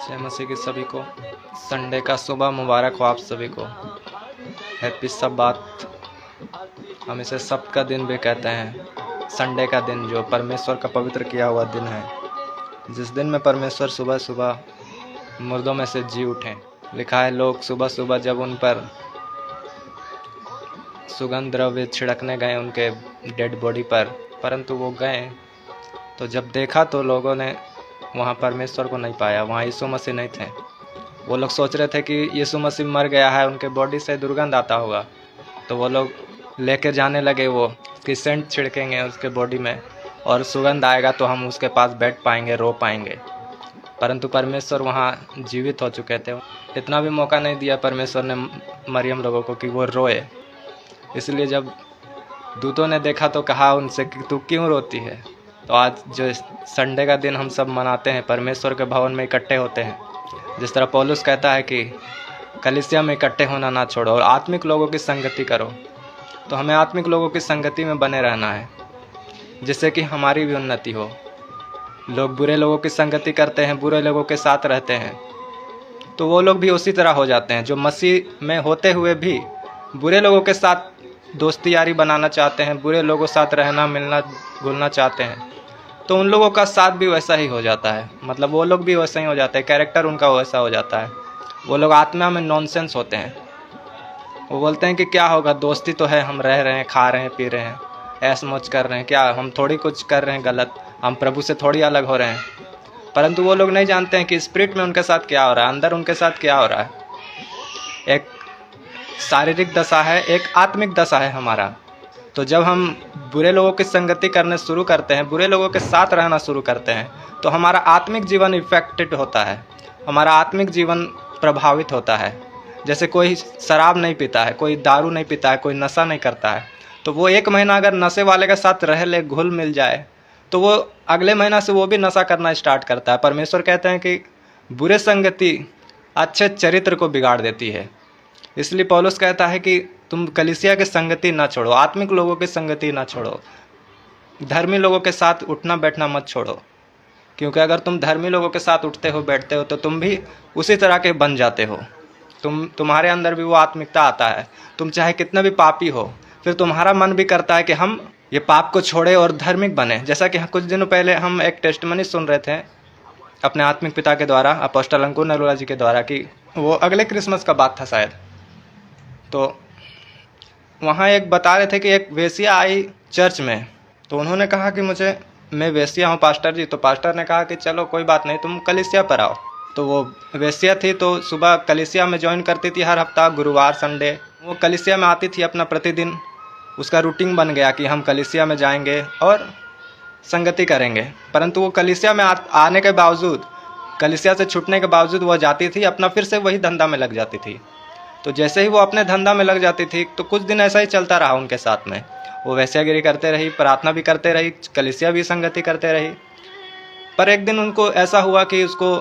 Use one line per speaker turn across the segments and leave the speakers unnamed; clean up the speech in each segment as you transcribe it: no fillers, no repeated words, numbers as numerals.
जय मसीह की सभी को। संडे का सुबह मुबारक हो आप सभी को। हैप्पी सब्बात। हम इसे सब्त का दिन भी कहते हैं। संडे का दिन जो परमेश्वर का पवित्र किया हुआ दिन है, जिस दिन में परमेश्वर सुबह सुबह मुर्दों में से जी उठे। लिखा है, लोग सुबह सुबह जब उन पर सुगंध द्रव्य छिड़कने गए उनके डेड बॉडी पर, परंतु वो गए तो जब देखा तो लोगों ने वहाँ परमेश्वर को नहीं पाया, वहाँ यीशु मसीह नहीं थे। वो लोग सोच रहे थे कि यीशु मसीह मर गया है, उनके बॉडी से दुर्गंध आता होगा, तो वो लोग लेके जाने लगे वो कि सेंट छिड़केंगे उसके बॉडी में और सुगंध आएगा तो हम उसके पास बैठ पाएंगे, रो पाएंगे। परंतु परमेश्वर वहाँ जीवित हो चुके थे। इतना भी मौका नहीं दिया परमेश्वर ने मरियम लोगों को कि वो रोए। इसलिए जब दूतों ने देखा तो कहा उनसे कि तू क्यों रोती है। तो आज जो संडे का दिन हम सब मनाते हैं, परमेश्वर के भवन में इकट्ठे होते हैं। जिस तरह पौलुस कहता है कि कलीसिया में इकट्ठे होना ना छोड़ो और आत्मिक लोगों की संगति करो, तो हमें आत्मिक लोगों की संगति में बने रहना है, जिससे कि हमारी भी उन्नति हो। लोग बुरे लोगों की संगति करते हैं, बुरे लोगों के साथ रहते हैं, तो वो लोग भी उसी तरह हो जाते हैं जो मसीह में होते हुए भी बुरे लोगों के साथ दोस्ती यारी बनाना चाहते हैं, बुरे लोगों के साथ रहना मिलना घुलना चाहते हैं, तो उन लोगों का साथ भी वैसा ही हो जाता है। मतलब वो लोग भी वैसा ही हो जाते हैं, कैरेक्टर उनका वैसा हो जाता है। वो लोग आत्मा में नॉनसेंस होते हैं। वो बोलते हैं कि क्या होगा, दोस्ती तो है, हम रह रहे हैं, खा रहे हैं, पी रहे हैं, ऐश मौज कर रहे हैं, क्या हम थोड़ी कुछ कर रहे हैं गलत, हम प्रभु से थोड़ी अलग हो रहे हैं। परंतु वो लोग नहीं जानते हैं कि स्पिरिट में उनके साथ क्या हो रहा है, अंदर उनके साथ क्या हो रहा है। एक शारीरिक दशा है, एक आत्मिक दशा है हमारा। तो जब हम बुरे लोगों की संगति करने शुरू करते हैं, बुरे लोगों के साथ रहना शुरू करते हैं, तो हमारा आत्मिक जीवन इफेक्टेड होता है, हमारा आत्मिक जीवन प्रभावित होता है। जैसे कोई शराब नहीं पीता है, कोई दारू नहीं पीता है, कोई नशा नहीं करता है, तो वो 1 महीना अगर नशे वाले के साथ रह ले, घुल मिल जाए, तो वो अगले महीना से वो भी नशा करना स्टार्ट करता है। परमेश्वर कहते हैं कि बुरे संगति अच्छे चरित्र को बिगाड़ देती है। इसलिए पौलुस कहता है कि तुम कलीसिया की संगति ना छोड़ो, आत्मिक लोगों की संगति ना छोड़ो, धर्मी लोगों के साथ उठना बैठना मत छोड़ो। क्योंकि अगर तुम धर्मी लोगों के साथ उठते हो बैठते हो तो तुम भी उसी तरह के बन जाते हो। तुम्हारे अंदर भी वो आत्मिकता आता है। तुम चाहे कितना भी पापी हो, फिर तुम्हारा मन भी करता है कि हम ये पाप को छोड़े और धार्मिक बने। जैसा कि कुछ दिनों पहले हम एक टेस्टमनी सुन रहे थे अपने आत्मिक पिता के द्वारा, अपोस्टल अंकुर नरोला जी के द्वारा, कि वो अगले क्रिसमस का बात था शायद। तो वहाँ एक बता रहे थे कि एक वेश्या आई चर्च में, तो उन्होंने कहा कि मैं वेश्या हूँ पास्टर जी। तो पास्टर ने कहा कि चलो कोई बात नहीं, तुम कलीसिया पर आओ। तो वो वेश्या थी, तो सुबह कलीसिया में ज्वाइन करती थी हर हफ्ता, गुरुवार संडे वो कलीसिया में आती थी अपना प्रतिदिन। उसका रूटीन बन गया कि हम कलीसिया में जाएंगे और संगति करेंगे। परंतु वो कलीसिया में आने के बावजूद, कलीसिया से छूटने के बावजूद वो जाती थी अपना फिर से वही धंधा में लग जाती थी। तो जैसे ही वो अपने धंधा में लग जाती थी, तो कुछ दिन ऐसा ही चलता रहा उनके साथ में। वो वैश्यागिरी करते रही, प्रार्थना भी करते रही, कलीसिया भी संगति करते रही। पर एक दिन उनको ऐसा हुआ कि उसको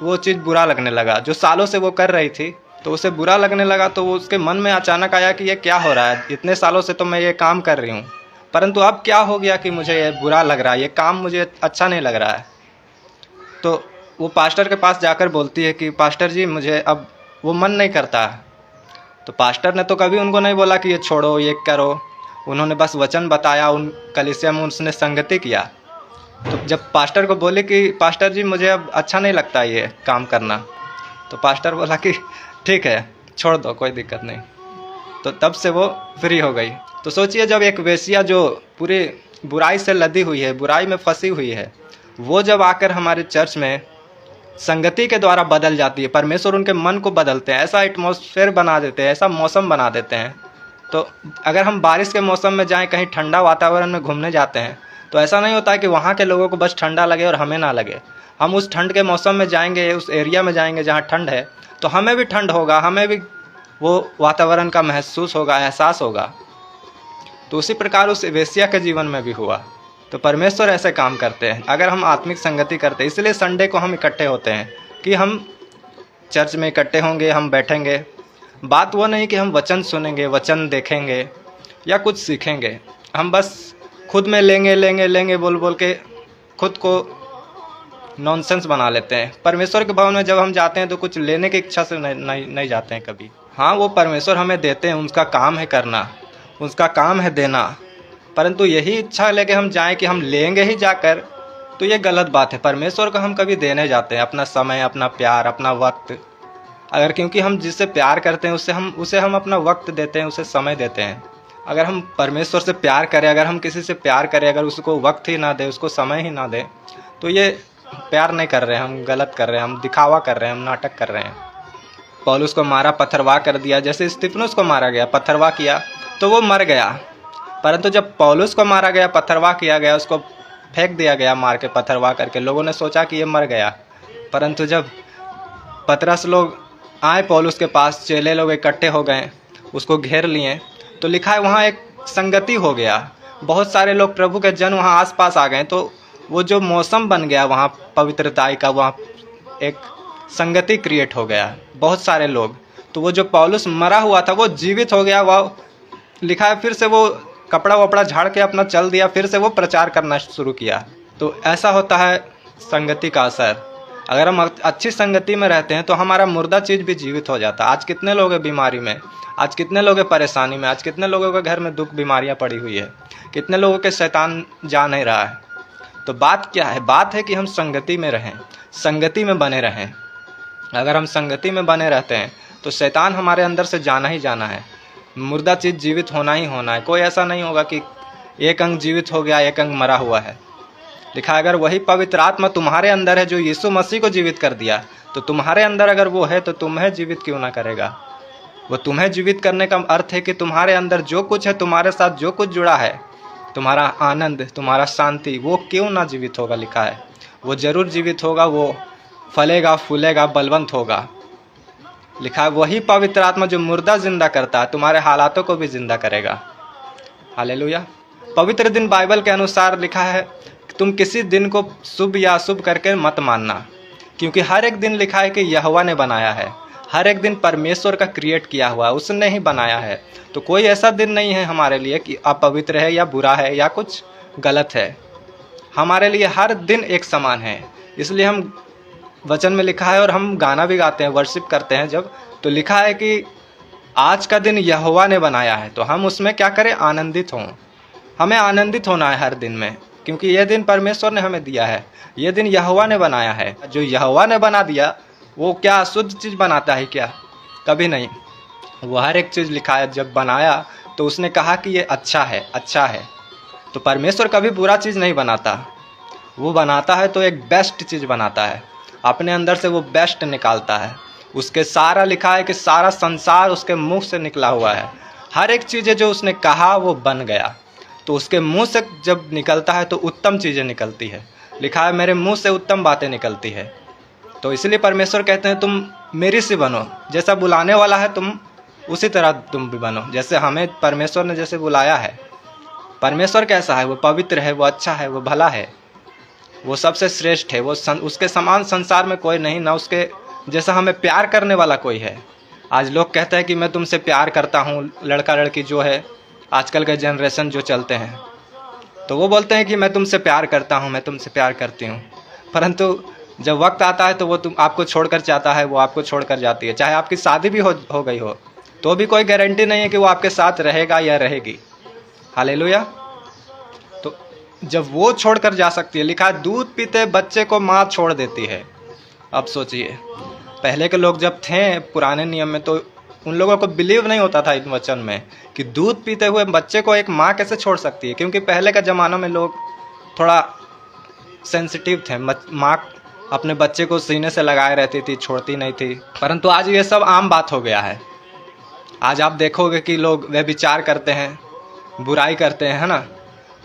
वो चीज़ बुरा लगने लगा जो सालों से वो कर रही थी। तो उसे बुरा लगने लगा, तो वो उसके मन में अचानक आया कि ये क्या हो रहा है, इतने सालों से तो मैं ये काम कर रही हूँ, परंतु अब क्या हो गया कि मुझे ये बुरा लग रहा है, ये काम मुझे अच्छा नहीं लग रहा है। तो वो पास्टर के पास जाकर बोलती है कि पास्टर जी, मुझे अब वो मन नहीं करता। तो पास्टर ने तो कभी उनको नहीं बोला कि ये छोड़ो, ये करो। उन्होंने बस वचन बताया, उन कलीसिया में उसने संगति किया। तो जब पास्टर को बोले कि पास्टर जी, मुझे अब अच्छा नहीं लगता ये काम करना, तो पास्टर बोला कि ठीक है, छोड़ दो, कोई दिक्कत नहीं। तो तब से वो फ्री हो गई। तो सोचिए, जब एक वेश्या जो पूरी बुराई से लदी हुई है, बुराई में फंसी हुई है, वो जब आकर हमारे चर्च में संगति के द्वारा बदल जाती है, परमेश्वर उनके मन को बदलते हैं, ऐसा एटमॉस्फेयर बना देते हैं, ऐसा मौसम बना देते हैं। तो अगर हम बारिश के मौसम में जाएं, कहीं ठंडा वातावरण में घूमने जाते हैं, तो ऐसा नहीं होता है कि वहाँ के लोगों को बस ठंडा लगे और हमें ना लगे। हम उस ठंड के मौसम में जाएंगे, उस एरिया में जाएंगे जहाँ ठंड है, तो हमें भी ठंड होगा, हमें भी वो वातावरण का महसूस होगा, एहसास होगा। तो उसी प्रकार उस वेश्या के जीवन में भी हुआ। तो परमेश्वर ऐसे काम करते हैं अगर हम आत्मिक संगति करते हैं। इसलिए संडे को हम इकट्ठे होते हैं कि हम चर्च में इकट्ठे होंगे, हम बैठेंगे। बात वो नहीं कि हम वचन सुनेंगे, वचन देखेंगे या कुछ सीखेंगे। हम बस खुद में लेंगे बोल बोल के खुद को नॉनसेंस बना लेते हैं। परमेश्वर के भवन में जब हम जाते हैं तो कुछ लेने की इच्छा से नहीं जाते हैं कभी। हाँ, वो परमेश्वर हमें देते हैं, उनका काम है करना, उसका काम है देना, परंतु यही इच्छा लेके हम जाएं कि हम लेंगे ही जाकर, तो ये गलत बात है। परमेश्वर को हम कभी देने जाते हैं अपना समय, अपना प्यार, अपना वक्त। अगर क्योंकि हम जिससे प्यार करते हैं उसे हम अपना वक्त देते हैं, उसे समय देते हैं। अगर हम परमेश्वर से प्यार करें, अगर हम किसी से प्यार करें, अगर उसको वक्त ही ना दें, उसको समय ही ना दें, तो ये प्यार नहीं कर रहे हैं, हम गलत कर रहे हैं, हम दिखावा कर रहे हैं, हम नाटक कर रहे हैं। पौलुस को मारा, पत्थरवाह कर दिया। जैसे स्तिफनुस को मारा गया, पत्थरवाह किया तो वो मर गया, परंतु जब पौलुस को मारा गया, पत्थरवाह किया गया, उसको फेंक दिया गया मार के, पत्थरवाह करके, लोगों ने सोचा कि ये मर गया। परंतु जब पतरस लोग आए पौलुस के पास, चेले लोग इकट्ठे हो गए, उसको घेर लिए, तो लिखा है वहाँ एक संगति हो गया। बहुत सारे लोग, प्रभु के जन वहाँ आसपास आ गए, तो वो जो मौसम बन गया वहाँ पवित्रताई का, वहाँ एक संगति क्रिएट हो गया, बहुत सारे लोग। तो वो जो पौलुस मरा हुआ था वो जीवित हो गया। वह लिखा है फिर से वो कपड़ा वपड़ा झाड़ के अपना चल दिया, फिर से वो प्रचार करना शुरू किया। तो ऐसा होता है संगति का असर। अगर हम अच्छी संगति में रहते हैं तो हमारा मुर्दा चीज़ भी जीवित हो जाता है। आज कितने लोग हैं बीमारी में, आज कितने लोग हैं परेशानी में, आज कितने लोगों के घर में दुख बीमारियां पड़ी हुई है, कितने लोगों के शैतान जा नहीं रहा है। तो बात क्या है? बात है कि हम संगति में रहें, संगति में बने रहें। अगर हम संगति में बने रहते हैं तो शैतान हमारे अंदर से जाना ही जाना है, मुर्दा चीज़ जीवित होना ही होना है। कोई ऐसा नहीं होगा कि एक अंग जीवित हो गया, एक अंग मरा हुआ है। लिखा अगर वही पवित्र आत्मा तुम्हारे अंदर है जो यीशु मसीह को जीवित कर दिया, तो तुम्हारे अंदर अगर वो है तो तुम्हें जीवित क्यों ना करेगा। वो तुम्हें जीवित करने का अर्थ है कि तुम्हारे अंदर जो कुछ है, तुम्हारे साथ जो कुछ जुड़ा है, तुम्हारा आनंद, तुम्हारा शांति, वो क्यों ना जीवित होगा। लिखा है वो जरूर जीवित होगा, वो फलेगा, फूलेगा, बलवंत होगा। लिखा है वही पवित्र आत्मा जो मुर्दा जिंदा करता है, तुम्हारे हालातों को भी जिंदा करेगा। हालेलुया। पवित्र दिन बाइबल के अनुसार लिखा है तुम किसी दिन को शुभ या अशुभ करके मत मानना, क्योंकि हर एक दिन लिखा है कि यहोवा ने बनाया है। हर एक दिन परमेश्वर का क्रिएट किया हुआ है, उसने ही बनाया है। तो कोई ऐसा दिन नहीं है हमारे लिए कि अपवित्र है या बुरा है या कुछ गलत है। हमारे लिए हर दिन एक समान है। इसलिए हम वचन में लिखा है, और हम गाना भी गाते हैं, वर्शिप करते हैं जब, तो लिखा है कि आज का दिन यहोवा ने बनाया है, तो हम उसमें क्या करें? आनंदित हों। हमें आनंदित होना है हर दिन में, क्योंकि यह दिन परमेश्वर ने हमें दिया है, यह दिन यहोवा ने बनाया है। जो यहोवा ने बना दिया वो क्या अशुद्ध चीज़ बनाता है क्या? कभी नहीं। वो हर एक चीज़ लिखा है, जब बनाया तो उसने कहा कि ये अच्छा है, अच्छा है। तो परमेश्वर कभी बुरा चीज़ नहीं बनाता, वो बनाता है तो एक बेस्ट चीज़ बनाता है, अपने अंदर से वो बेस्ट निकालता है। उसके सारा लिखा है कि सारा संसार उसके मुंह से निकला हुआ है। हर एक चीज़ें जो उसने कहा वो बन गया। तो उसके मुंह से जब निकलता है तो उत्तम चीज़ें निकलती है। लिखा है मेरे मुंह से उत्तम बातें निकलती है। तो इसलिए परमेश्वर कहते हैं तुम मेरी सी बनो, जैसा बुलाने वाला है तुम उसी तरह तुम भी बनो, जैसे हमें परमेश्वर ने जैसे बुलाया है। परमेश्वर कैसा है? वो पवित्र है, वो अच्छा है, वो भला है, वो सबसे श्रेष्ठ है। वो उसके समान संसार में कोई नहीं, ना उसके जैसा हमें प्यार करने वाला कोई है। आज लोग कहते हैं कि मैं तुमसे प्यार करता हूँ, लड़का लड़की जो है आजकल के जनरेशन जो चलते हैं, तो वो बोलते हैं कि मैं तुमसे प्यार करता हूँ, मैं तुमसे प्यार करती हूँ, परंतु जब वक्त आता है तो वो आपको छोड़कर जाता है, वो आपको छोड़कर जाती है। चाहे आपकी शादी भी हो गई हो तो भी कोई गारंटी नहीं है कि वो आपके साथ रहेगा या रहेगी। हालेलुया। तो जब वो छोड़कर जा सकती है, लिखा है दूध पीते बच्चे को माँ छोड़ देती है। अब सोचिए, पहले के लोग जब थे पुराने नियम में, तो उन लोगों को बिलीव नहीं होता था इन वचन में कि दूध पीते हुए बच्चे को एक माँ कैसे छोड़ सकती है, क्योंकि पहले के ज़माना में लोग थोड़ा सेंसिटिव थे। माँ अपने बच्चे को सीने से लगाए रहती थी, छोड़ती नहीं थी। परंतु आज ये सब आम बात हो गया है। आज आप देखोगे कि लोग व्यभिचार करते हैं, बुराई करते हैं, है ना,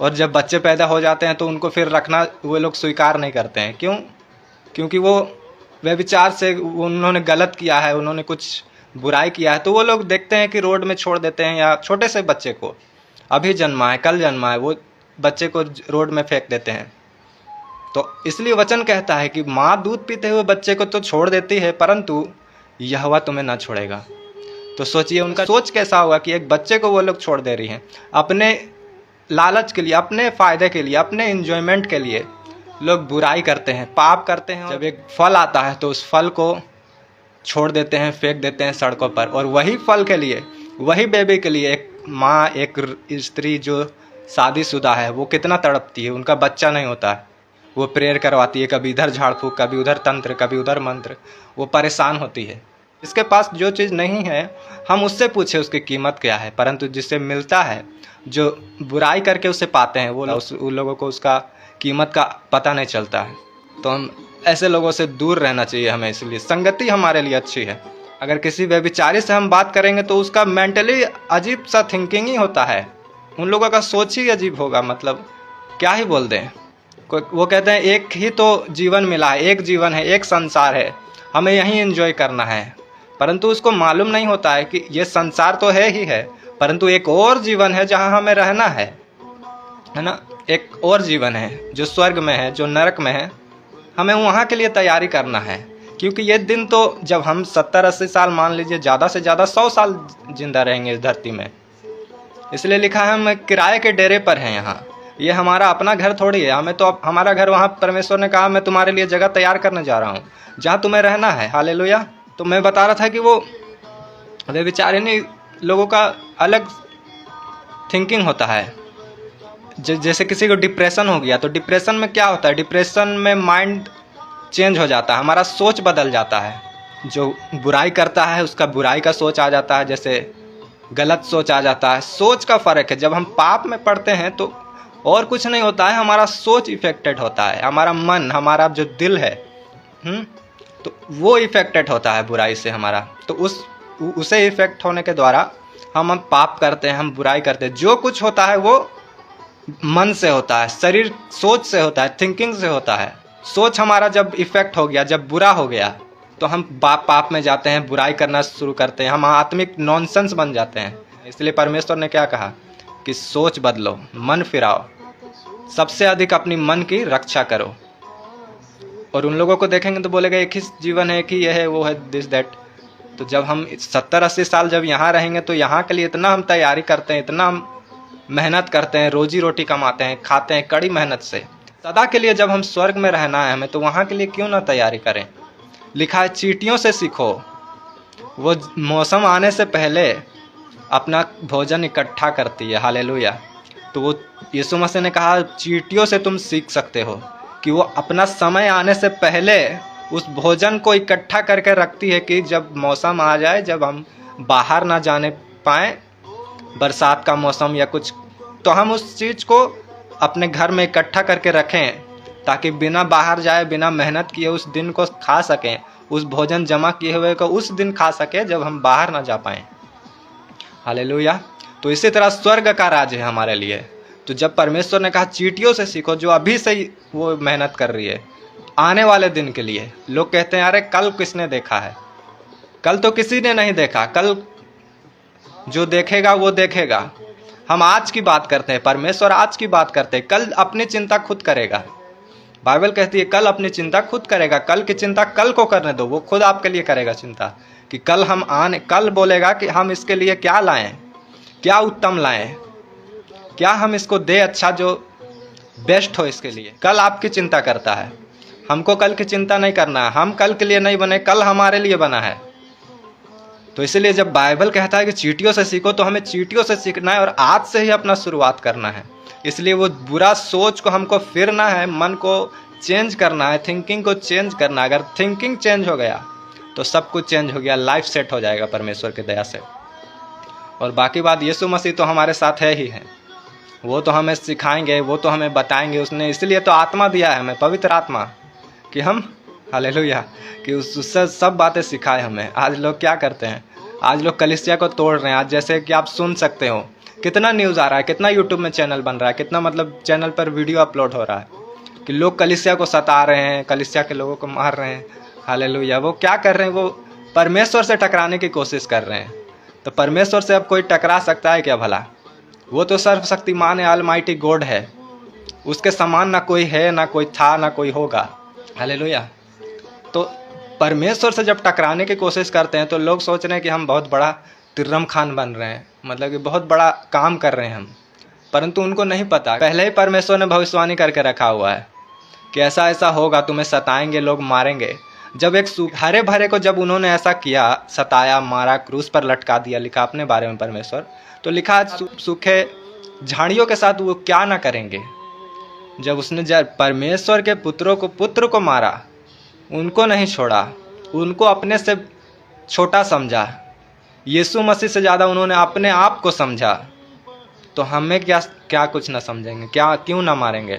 और जब बच्चे पैदा हो जाते हैं तो उनको फिर रखना वो लोग स्वीकार नहीं करते हैं। क्यों? क्योंकि वो व्यभिचार से उन्होंने गलत किया है, उन्होंने कुछ बुराई किया है, तो वो लोग देखते हैं कि रोड में छोड़ देते हैं, या छोटे से बच्चे को, अभी जन्मा है, कल जन्मा है, वो बच्चे को रोड में फेंक देते हैं। तो इसलिए वचन कहता है कि माँ दूध पीते हुए बच्चे को तो छोड़ देती है, परंतु यहोवा तुम्हें ना छोड़ेगा। तो सोचिए उनका सोच कैसा होगा कि एक बच्चे को वो लोग छोड़ दे रही हैं अपने लालच के लिए, अपने फ़ायदे के लिए, अपने एंजॉयमेंट के लिए। लोग बुराई करते हैं, पाप करते हैं, जब एक फल आता है तो उस फल को छोड़ देते हैं, फेंक देते हैं सड़कों पर। और वही फल के लिए, वही बेबी के लिए एक माँ, एक स्त्री जो शादीशुदा है, वो कितना तड़पती है। उनका बच्चा नहीं होता है, वो प्रेयर करवाती है, कभी इधर झाड़ फूक, कभी उधर तंत्र, कभी उधर मंत्र, वो परेशान होती है। इसके पास जो चीज़ नहीं है हम उससे पूछे उसकी कीमत क्या है, परंतु जिससे मिलता है, जो बुराई करके उसे पाते हैं, वो उन लोगों को उसका कीमत का पता नहीं चलता है। तो हम ऐसे लोगों से दूर रहना चाहिए हमें, इसलिए संगति हमारे लिए अच्छी है। अगर किसी व्यभिचारी से हम बात करेंगे तो उसका मेंटली अजीब सा थिंकिंग ही होता है, उन लोगों का सोच ही अजीब होगा, मतलब क्या ही बोल दें। वो कहते हैं एक ही तो जीवन मिला है, एक जीवन है, एक संसार है, हमें यहीं एंजॉय करना है। परंतु उसको मालूम नहीं होता है कि ये संसार तो है ही है, परंतु एक और जीवन है जहाँ हमें रहना है ना। एक और जीवन है जो स्वर्ग में है, जो नरक में है, हमें वहाँ के लिए तैयारी करना है। क्योंकि ये दिन तो जब हम 70-80 साल, मान लीजिए ज़्यादा से ज़्यादा 100 साल जिंदा रहेंगे इस धरती में। इसलिए लिखा है हम किराए के डेरे पर हैं यहाँ, ये हमारा अपना घर थोड़ी है। हमें तो हमारा घर वहाँ परमेश्वर ने कहा मैं तुम्हारे लिए जगह तैयार करने जा रहा हूँ जहाँ तुम्हें रहना है। हालेलुया। तो मैं बता रहा था कि वो बेचारे लोगों का अलग थिंकिंग होता है। जैसे किसी को डिप्रेशन हो गया तो डिप्रेशन में क्या होता है, डिप्रेशन में माइंड चेंज हो जाता है, हमारा सोच बदल जाता है। जो बुराई करता है उसका बुराई का सोच आ जाता है, जैसे गलत सोच आ जाता है। सोच का फ़र्क है। जब हम पाप में पड़ते हैं तो और कुछ नहीं होता है, हमारा सोच इफेक्टेड होता है, हमारा मन, हमारा जो दिल है तो वो इफेक्टेड होता है बुराई से हमारा। तो उसे इफेक्ट होने के द्वारा हम पाप करते हैं, हम बुराई करते हैं। जो कुछ होता है वो मन से होता है, शरीर सोच से होता है, थिंकिंग से होता है। सोच हमारा जब इफेक्ट हो गया, जब बुरा हो गया, तो हम पाप में जाते हैं, बुराई करना शुरू करते हैं, हम आत्मिक नॉनसेंस बन जाते हैं। इसलिए परमेश्वर ने क्या कहा कि सोच बदलो, मन फिराओ, सबसे अधिक अपनी मन की रक्षा करो। और उन लोगों को देखेंगे तो बोलेगा एक ही जीवन है, एक ही ये है, वो है, दिस दैट। तो जब हम 70-80 साल जब यहाँ रहेंगे तो यहाँ के लिए इतना हम तैयारी करते हैं, इतना हम मेहनत करते हैं, रोजी रोटी कमाते हैं, खाते हैं कड़ी मेहनत से सदा के लिए। जब हम स्वर्ग में रहना है हमें, तो वहाँ के लिए क्यों ना तैयारी करें। लिखा है चींटियों से सीखो, वो मौसम आने से पहले अपना भोजन इकट्ठा करती है। हालेलुया। तो वो यीशु मसीह ने कहा चींटियों से तुम सीख सकते हो कि वो अपना समय आने से पहले उस भोजन को इकट्ठा करके रखती है कि जब मौसम आ जाए, जब हम बाहर ना जाने पाएँ, बरसात का मौसम या कुछ, तो हम उस चीज़ को अपने घर में इकट्ठा करके रखें, ताकि बिना बाहर जाए, बिना मेहनत किए उस दिन को खा सकें, उस भोजन जमा किए हुए को उस दिन खा सकें जब हम बाहर ना जा पाएँ। हालेलुया। तो इसी तरह स्वर्ग का राज है हमारे लिए। तो जब परमेश्वर ने कहा चींटियों से सीखो, जो अभी से ही वो मेहनत कर रही है आने वाले दिन के लिए। लोग कहते हैं अरे कल किसने देखा है, कल तो किसी ने नहीं देखा, कल जो देखेगा वो देखेगा। हम आज की बात करते हैं, परमेश्वर आज की बात करते हैं, कल अपनी चिंता खुद करेगा। बाइबल कहती है कल अपनी चिंता खुद करेगा, कल की चिंता कल को करने दो, वो खुद आपके लिए करेगा चिंता। कि कल हम कल बोलेगा कि हम इसके लिए क्या लाएं, क्या उत्तम लाएं, क्या हम इसको दे अच्छा जो बेस्ट हो इसके लिए। कल आपकी चिंता करता है, हमको कल की चिंता नहीं करना है। हम कल के लिए नहीं बने, कल हमारे लिए बना है। तो इसलिए जब बाइबल कहता है कि चींटियों से सीखो, तो हमें चींटियों से सीखना है और आज से ही अपना शुरुआत करना है। इसलिए वो बुरा सोच को हमको फिरना है, मन को चेंज करना है, थिंकिंग को चेंज करना है। अगर थिंकिंग चेंज हो गया तो सब कुछ चेंज हो गया, लाइफ सेट हो जाएगा परमेश्वर की दया से। और बाकी बात यीशु मसीह तो हमारे साथ है ही है, वो तो हमें सिखाएंगे, वो तो हमें बताएंगे। उसने इसलिए तो आत्मा दिया है हमें, पवित्र आत्मा, कि हम हालेलुया, कि उससे सब बातें सिखाए हमें। आज लोग क्या करते हैं, आज लोग कलीसिया को तोड़ रहे हैं। आज जैसे कि आप सुन सकते हो कितना न्यूज़ आ रहा है, कितना यूट्यूब में चैनल बन रहा है, कितना मतलब चैनल पर वीडियो अपलोड हो रहा है कि लोग कलीसिया को सता रहे हैं, कलीसिया के लोगों को मार रहे हैं। हालेलुया। वो क्या कर रहे हैं, वो परमेश्वर से टकराने की कोशिश कर रहे हैं। तो परमेश्वर से अब कोई टकरा सकता है क्या भला? वो तो सर्वशक्तिमान है, ऑलमाइटी गॉड है, उसके समान ना कोई है, ना कोई था, ना कोई होगा। हालेलुया। तो परमेश्वर से जब टकराने की कोशिश करते हैं तो लोग सोच रहे हैं कि हम बहुत बड़ा तिर्रम खान बन रहे हैं, मतलब कि बहुत बड़ा काम कर रहे हैं हम। परंतु उनको नहीं पता, पहले ही परमेश्वर ने भविष्यवाणी करके रखा हुआ है कि ऐसा ऐसा होगा, तुम्हें सताएंगे, लोग मारेंगे। जब एक हरे भरे को जब उन्होंने ऐसा किया, सताया, मारा, क्रूस पर लटका दिया, लिखा अपने बारे में परमेश्वर, तो लिखा सूखे झाड़ियों के साथ वो क्या ना करेंगे। जब उसने परमेश्वर के पुत्र को मारा, उनको नहीं छोड़ा, उनको अपने से छोटा समझा, यीशु मसीह से ज़्यादा उन्होंने अपने आप को समझा, तो हमें क्या कुछ ना समझेंगे, क्या क्यों ना मारेंगे।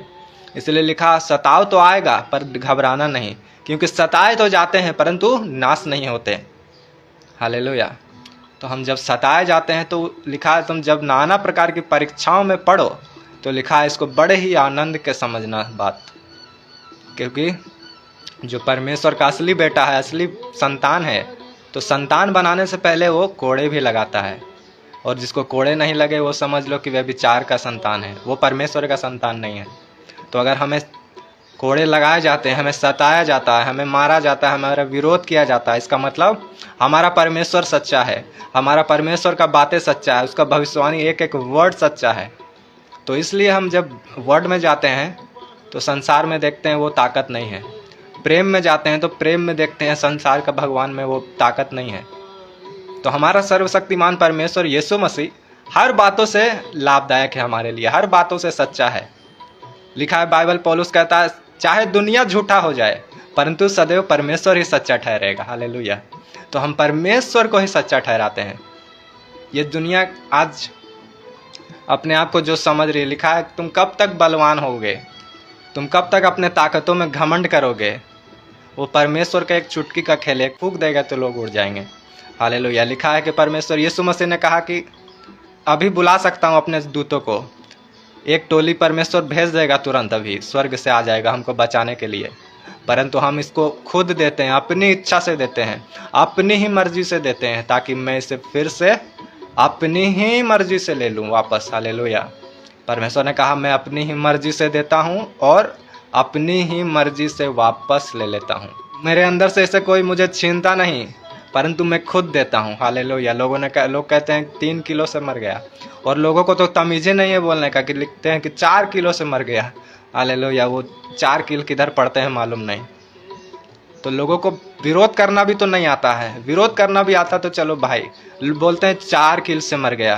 इसलिए लिखा सताव तो आएगा पर घबराना नहीं, क्योंकि सताए तो जाते हैं परंतु नाश नहीं होते। हालेलुया। तो हम जब सताए जाते हैं तो लिखा है तुम जब नाना प्रकार की परीक्षाओं में पढ़ो, तो लिखा है इसको बड़े ही आनंद के समझना बात, क्योंकि जो परमेश्वर का असली बेटा है, असली संतान है, तो संतान बनाने से पहले वो कोड़े भी लगाता है, और जिसको कोड़े नहीं लगे वो समझ लो कि वह विचार का संतान है, वो परमेश्वर का संतान नहीं है। तो अगर हमें कोड़े लगाए जाते हैं, हमें सताया जाता है, हमें मारा जाता है, हमारा विरोध किया जाता है, इसका मतलब हमारा परमेश्वर सच्चा है, हमारा परमेश्वर का बातें सच्चा है, उसका भविष्यवाणी एक एक वर्ड सच्चा है। तो इसलिए हम जब वर्ड में जाते हैं तो संसार में देखते हैं वो ताकत नहीं है, प्रेम में जाते हैं तो प्रेम में देखते हैं संसार का भगवान में वो ताकत नहीं है। तो हमारा सर्वशक्तिमान परमेश्वर यीशु मसीह हर बातों से लाभदायक है, हमारे लिए हर बातों से सच्चा है। लिखा है बाइबल, पौलुस कहता है चाहे दुनिया झूठा हो जाए परंतु सदैव परमेश्वर ही सच्चा ठहरेगा। हालेलुया। तो हम परमेश्वर को ही सच्चा ठहराते हैं। ये दुनिया आज अपने आप को जो समझ रही, लिखा है तुम कब तक बलवान होगे, तुम कब तक अपने ताकतों में घमंड करोगे। वो परमेश्वर का एक चुटकी का खेल है, फूंक देगा तो लोग उड़ जाएंगे। हालेलुया। लिखा है कि परमेश्वर यीशु मसीह ने कहा कि अभी बुला सकता हूँ अपने दूतों को, एक टोली परमेश्वर भेज देगा, तुरंत अभी स्वर्ग से आ जाएगा हमको बचाने के लिए। परंतु हम इसको खुद देते हैं, अपनी इच्छा से देते हैं, अपनी ही मर्जी से देते हैं, ताकि मैं इसे फिर से अपनी ही मर्जी से ले लूँ वापस। हालेलुया। परमेश्वर ने कहा मैं अपनी ही मर्जी से देता हूँ और अपनी ही मर्जी से वापस ले लेता हूँ। मेरे अंदर से इसे कोई मुझे छीनता नहीं, परंतु मैं खुद देता हूँ। हालेलुया। लोग कहते हैं 3 किलो से मर गया, और लोगों को तो तमीज़ ही नहीं है बोलने का, कि लिखते हैं कि 4 किलो से मर गया। हालेलुया। वो 4 किल किधर पड़ते हैं मालूम नहीं। तो लोगों को विरोध करना भी तो नहीं आता है, विरोध करना भी आता तो चलो भाई, बोलते हैं 4 किल से मर गया।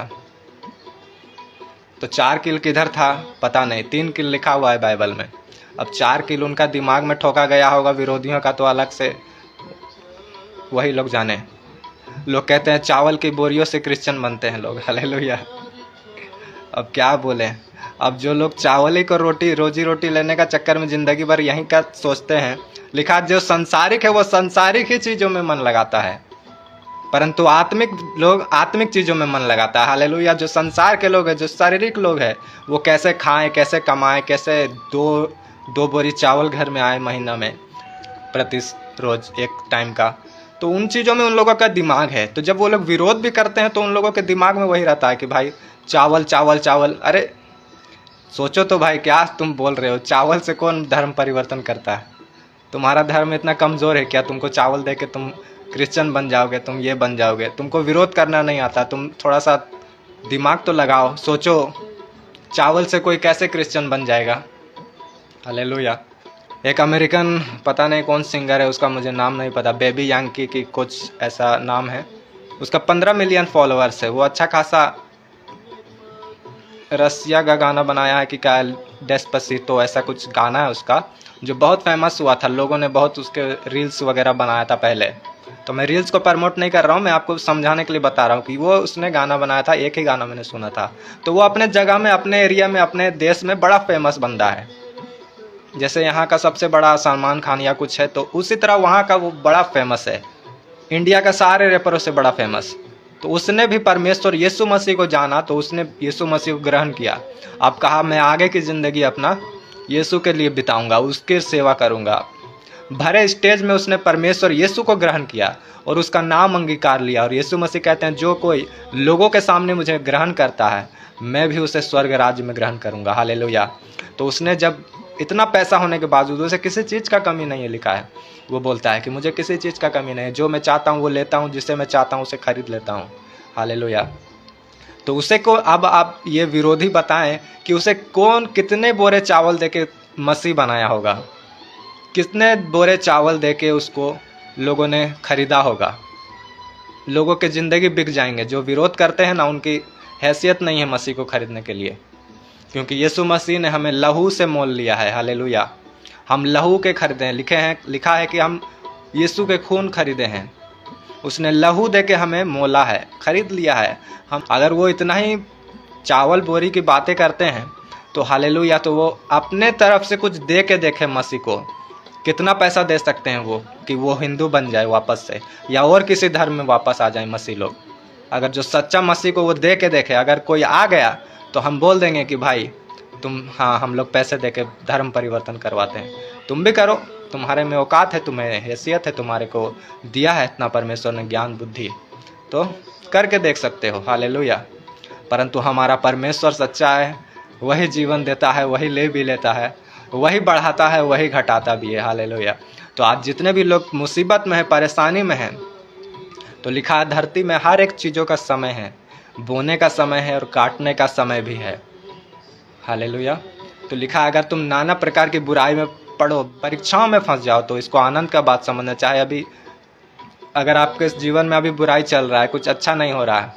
तो 4 किल किधर था पता नहीं, 3 किल लिखा हुआ है बाइबल में। अब 4 किल उनका दिमाग में ठोका गया होगा, विरोधियों का तो अलग से वही लोग जाने। लोग कहते हैं चावल की बोरियों से क्रिश्चियन बनते हैं लोग। हालेलुया। अब क्या बोले, अब जो लोग चावल ही को रोजी रोटी लेने का चक्कर में ज़िंदगी भर यहीं का सोचते हैं, लिखा जो संसारिक है वो संसारिक ही चीज़ों में मन लगाता है, परंतु आत्मिक लोग आत्मिक चीज़ों में मन लगाता है। हालेलुया। जो संसार के लोग हैं, जो शारीरिक लोग हैं, वो कैसे खाएं, कैसे कमाएं, कैसे दो बोरी चावल घर में आए महीना में, प्रति रोज एक टाइम का, तो उन चीज़ों में उन लोगों का दिमाग है। तो जब वो लोग विरोध भी करते हैं तो उन लोगों के दिमाग में वही रहता है कि भाई चावल चावल चावल। अरे सोचो तो भाई, क्या तुम बोल रहे हो, चावल से कौन धर्म परिवर्तन करता है? तुम्हारा धर्म इतना कमज़ोर है क्या? तुमको चावल दे के तुम क्रिश्चियन बन जाओगे, तुम ये बन जाओगे? तुमको विरोध करना नहीं आता, तुम थोड़ा सा दिमाग तो लगाओ, सोचो चावल से कोई कैसे क्रिश्चियन बन जाएगा। हालेलुया। एक अमेरिकन पता नहीं कौन सिंगर है, उसका मुझे नाम नहीं पता, बेबी यांकी की कुछ ऐसा नाम है, उसका 15 मिलियन फॉलोअर्स है। वो अच्छा खासा रसिया का गाना बनाया है कि क्या डेस्पासितो ऐसा कुछ गाना है उसका, जो बहुत फेमस हुआ था। लोगों ने बहुत उसके रील्स वगैरह बनाया था पहले। तो मैं रील्स को प्रमोट नहीं कर रहा हूँ, मैं आपको समझाने के लिए बता रहा हूँ कि वो उसने गाना बनाया था, एक ही गाना मैंने सुना था। तो वो अपने जगह में, अपने एरिया में, अपने देश में बड़ा फेमस बंदा है। जैसे यहाँ का सबसे बड़ा सलमान खान या कुछ है, तो उसी तरह वहाँ का वो बड़ा फेमस है, इंडिया का सारे रैपरों से बड़ा फेमस। तो उसने भी परमेश्वर यीशु मसीह को जाना, तो उसने यीशु मसीह को ग्रहण किया। अब कहा मैं आगे की ज़िंदगी अपना यीशु के लिए बिताऊंगा, उसकी सेवा करूंगा। भरे स्टेज में उसने परमेश्वर यीशु को ग्रहण किया और उसका नाम अंगीकार लिया। और यीशु मसीह कहते हैं जो कोई लोगों के सामने मुझे ग्रहण करता है, मैं भी उसे स्वर्ग राज्य में ग्रहण करूंगा। हालेलुया। तो उसने जब इतना पैसा होने के बावजूद उसे किसी चीज़ का कमी नहीं है, लिखा है, वो बोलता है कि मुझे किसी चीज़ का कमी नहीं है, जो मैं चाहता हूँ वो लेता हूँ, जिसे मैं चाहता हूँ उसे खरीद लेता हूँ। हालेलुया। तो उसे को अब आप ये विरोधी बताएं कि उसे कौन कितने बोरे चावल देके मसीह बनाया होगा। कितने बोरे चावल दे के उसको लोगों ने खरीदा होगा। लोगों के ज़िंदगी बिक जाएंगे। जो विरोध करते हैं ना, उनकी हैसियत नहीं है मसीह को खरीदने के लिए, क्योंकि यीशु मसीह ने हमें लहू से मोल लिया है। हालेलुया। हम लहू के खरीदे हैं। लिखा है कि हम यीशु के खून खरीदे हैं। उसने लहू दे के हमें मोला है, खरीद लिया है। हम अगर वो इतना ही चावल बोरी की बातें करते हैं तो हालेलुया, तो वो अपने तरफ से कुछ दे के देखे मसीह को। कितना पैसा दे सकते हैं वो कि वो हिंदू बन जाए वापस से, या और किसी धर्म में वापस आ जाए मसीह लोग। अगर जो सच्चा मसीह को वो दे के देखे, अगर कोई आ गया तो हम बोल देंगे कि भाई तुम, हाँ हम लोग पैसे दे के धर्म परिवर्तन करवाते हैं, तुम भी करो, तुम्हारे में औकात है, तुम्हें हैसियत है, तुम्हारे को दिया है इतना परमेश्वर ने ज्ञान बुद्धि, तो करके देख सकते हो। हालेलुया। परंतु हमारा परमेश्वर सच्चा है, वही जीवन देता है, वही ले भी लेता है, वही बढ़ाता है, वही घटाता भी है। हालेलुया। तो आज जितने भी लोग मुसीबत में हैं, परेशानी में हैं, तो लिखा है धरती में हर एक चीज़ों का समय है, बोने का समय है और काटने का समय भी है। हालेलुया। तो लिखा है अगर तुम नाना प्रकार की बुराई में पढ़ो, परीक्षाओं में फंस जाओ, तो इसको आनंद का बात समझना। चाहे अभी अगर आपके इस जीवन में अभी बुराई चल रहा है, कुछ अच्छा नहीं हो रहा है,